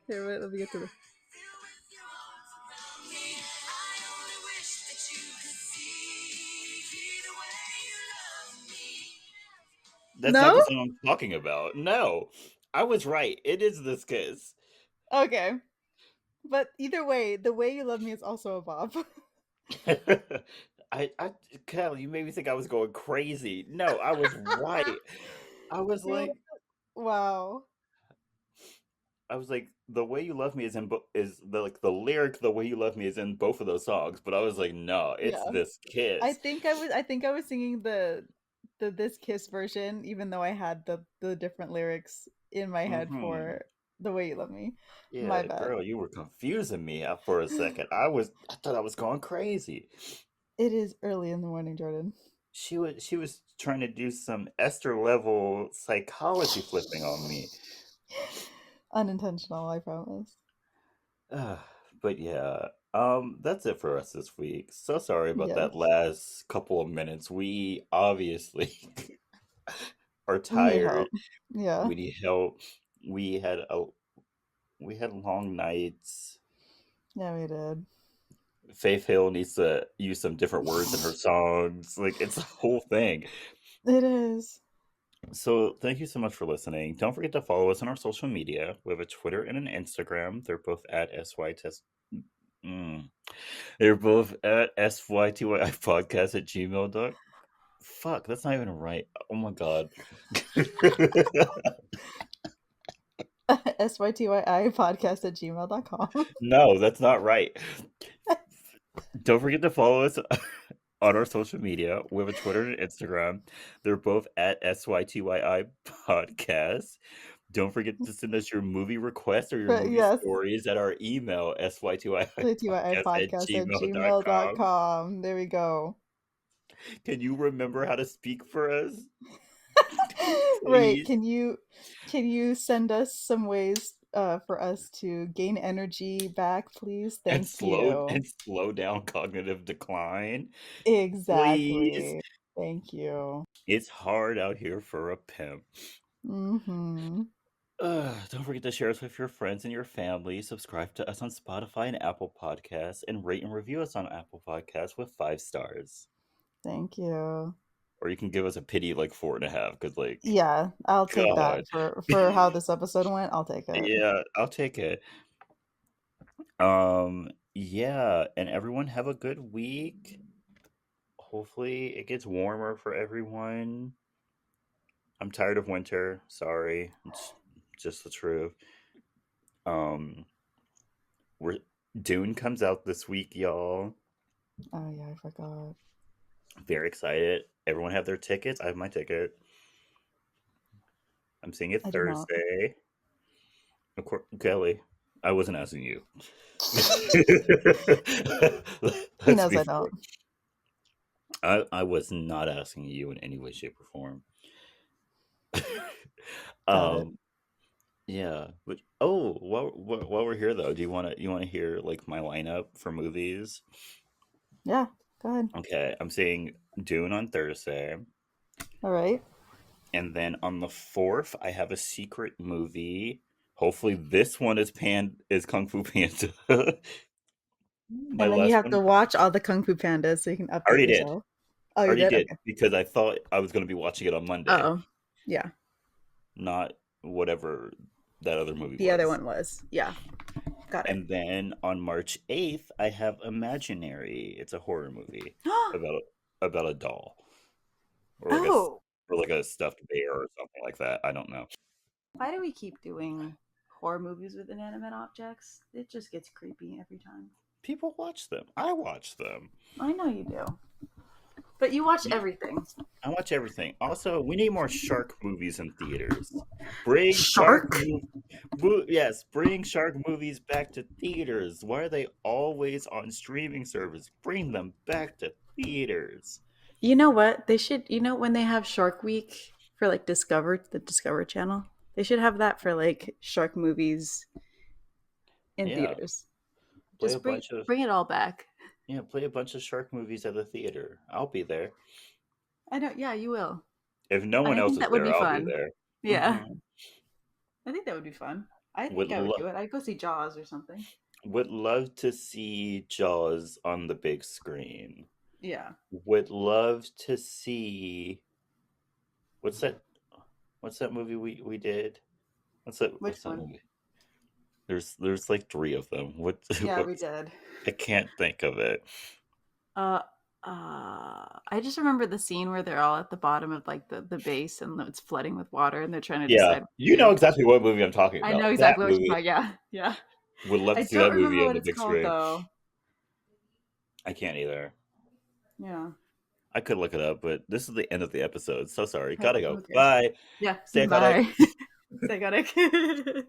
C: Here, wait, let me get to this.
A: That's not
C: No?
A: the song I'm talking about. No. I was right. It is This Kiss.
C: Okay. But either way, The Way You Love Me is also a bop.
A: I, Kelly, you made me think I was going crazy. No, I was right. I was
C: You're like,
A: like,
C: wow.
A: the way you love me is is the like the lyric, the way you love me is in both of those songs. But I was like, no, it's
C: Yeah.
A: This Kiss.
C: I think I was singing the This Kiss version, even though I had the different lyrics in my head
A: Mm-hmm.
C: for The Way You Love Me. My
A: Yeah,
C: bad.
A: girl, you were confusing me for a second. I thought I was going crazy.
C: It is early in the morning, Jordan.
A: She was trying to do some Esther level psychology flipping on me.
C: Unintentional, I promise.
A: Uh, but yeah, that's it for us this week. So sorry about that
C: Yes.
A: last couple of minutes. We obviously are
C: We need
A: tired.
C: help. Yeah.
A: We need help. We had a we had long nights.
C: Yeah, we did.
A: Faith Hill needs to use some different words in her songs. Like it's a whole thing.
C: It is.
A: So thank you so much for listening. Don't forget to follow us on our social media. We have a Twitter and an Instagram. They're both at SYTest. Mm. They're both at SYTYI podcast at gmail dot. Fuck, that's not even right. Oh my god.
C: SYTYI podcast at gmail.com.
A: No, that's not right. Don't forget to follow us on our social media. We have a Twitter and an Instagram. They're both at SYTYI podcast. Don't forget to send us your movie requests or your
C: But
A: movie
C: yes,
A: stories at our email, SYTYI
C: SYTYI
A: podcast at
C: podcast at
A: gmail dot com.
C: gmail.com. There we go.
A: Can you remember how to speak for us?
C: Right.
A: Please.
C: Can you send us some ways for us to gain energy back, please?
A: And
C: Thank you.
A: slow down cognitive decline. Please.
C: Exactly. Thank you.
A: It's hard out here for a pimp.
C: Mm-hmm.
A: Don't forget to share us with your friends and your family. Subscribe to us on Spotify and Apple Podcasts, and rate and review us on Apple Podcasts with 5 stars.
C: Thank you.
A: Or you can give us a pity like 4.5, because
C: Yeah, I'll take that
A: God.
C: for how this episode went. I'll take it.
A: Yeah, I'll take it. Yeah, and everyone have a good week. Hopefully it gets warmer for everyone. I'm tired of winter. Sorry. It's just the truth. Um, we're Dune comes out this week, y'all.
C: Oh yeah, I forgot.
A: Very excited. Everyone have their tickets. I have my ticket. I'm seeing it
C: I do not.
A: Thursday. Of course, Kelly, I wasn't asking you.
C: He
A: Let's
C: knows
A: be
C: I
A: fair.
C: don't.
A: I was not asking you in any way, shape, or form.
C: Got it.
A: um, yeah, but oh, while we're here though, do you want to hear like my lineup for movies?
C: Yeah, go ahead.
A: Okay, I'm seeing Dune on Thursday,
C: All right.
A: and then on the 4th, I have a secret movie. Hopefully, this one is Kung Fu Panda. My
C: And then you
A: last
C: have to
A: one,
C: watch all the Kung Fu Pandas so you can
A: I
C: update
A: already did.
C: yourself. Oh,
A: I
C: you
A: already
C: did?
A: did
C: Okay.
A: because I thought I was going to be watching it on Monday,
C: Oh, yeah.
A: not whatever that other movie
C: The other
A: was.
C: one was. Yeah. Got it.
A: And then on March 8th, I have Imaginary. It's a horror movie about about a doll or like
C: Oh,
A: or like a stuffed bear or something like that. I don't know.
C: why do we keep doing horror movies with inanimate objects? It just gets creepy every time.
A: People watch them. I watch them.
C: I know you do. But you watch
A: You-
C: everything.
A: I watch everything. Also, we need more shark movies in theaters. Bring
C: Shark?
A: yes, bring shark movies back to theaters. Why are they always on streaming service? Bring them back to theaters.
C: You know what? They should, when they have Shark Week for like the Discover Channel, they should have that for like shark movies in
A: Yeah,
C: theaters.
A: play a
C: Just
A: bunch of
C: bring it all back.
A: play a bunch of shark movies at the theater. I'll be there.
C: I know, yeah, you will.
A: If no one
C: I
A: else
C: think
A: is
C: that would be
A: there, I'll be
C: fun.
A: there.
C: Yeah.
A: hmm
C: I think that would be fun. I
A: Would
C: think I would
A: lo-
C: do it. I'd go see Jaws or something.
A: would love to see Jaws on the big screen.
C: Yeah.
A: Would love to see what's that movie we did?
C: Which
A: What's that
C: one?
A: movie? There's like three of them.
C: Yeah, we
A: What's
C: did.
A: I can't think of it.
C: Uh, I just remember the scene where they're all at the bottom of like the base and it's flooding with water and they're trying to
A: Yeah,
C: decide what
A: you
C: to
A: know
C: do.
A: exactly what movie I'm talking
C: I know
A: about. That
C: exactly what you're
A: movie.
C: talking. Yeah, yeah.
A: Would love
C: I
A: to see
C: don't
A: that movie
C: remember
A: on
C: what
A: the
C: it's
A: big
C: called
A: screen.
C: though.
A: I can't either.
C: Yeah.
A: I could look it up, but this is the end of the episode. So sorry.
C: Hey,
A: Gotta
C: who
A: go.
C: cares?
A: Bye.
C: Yeah.
A: Stay
C: Bye.
A: iconic.
C: Psychotic.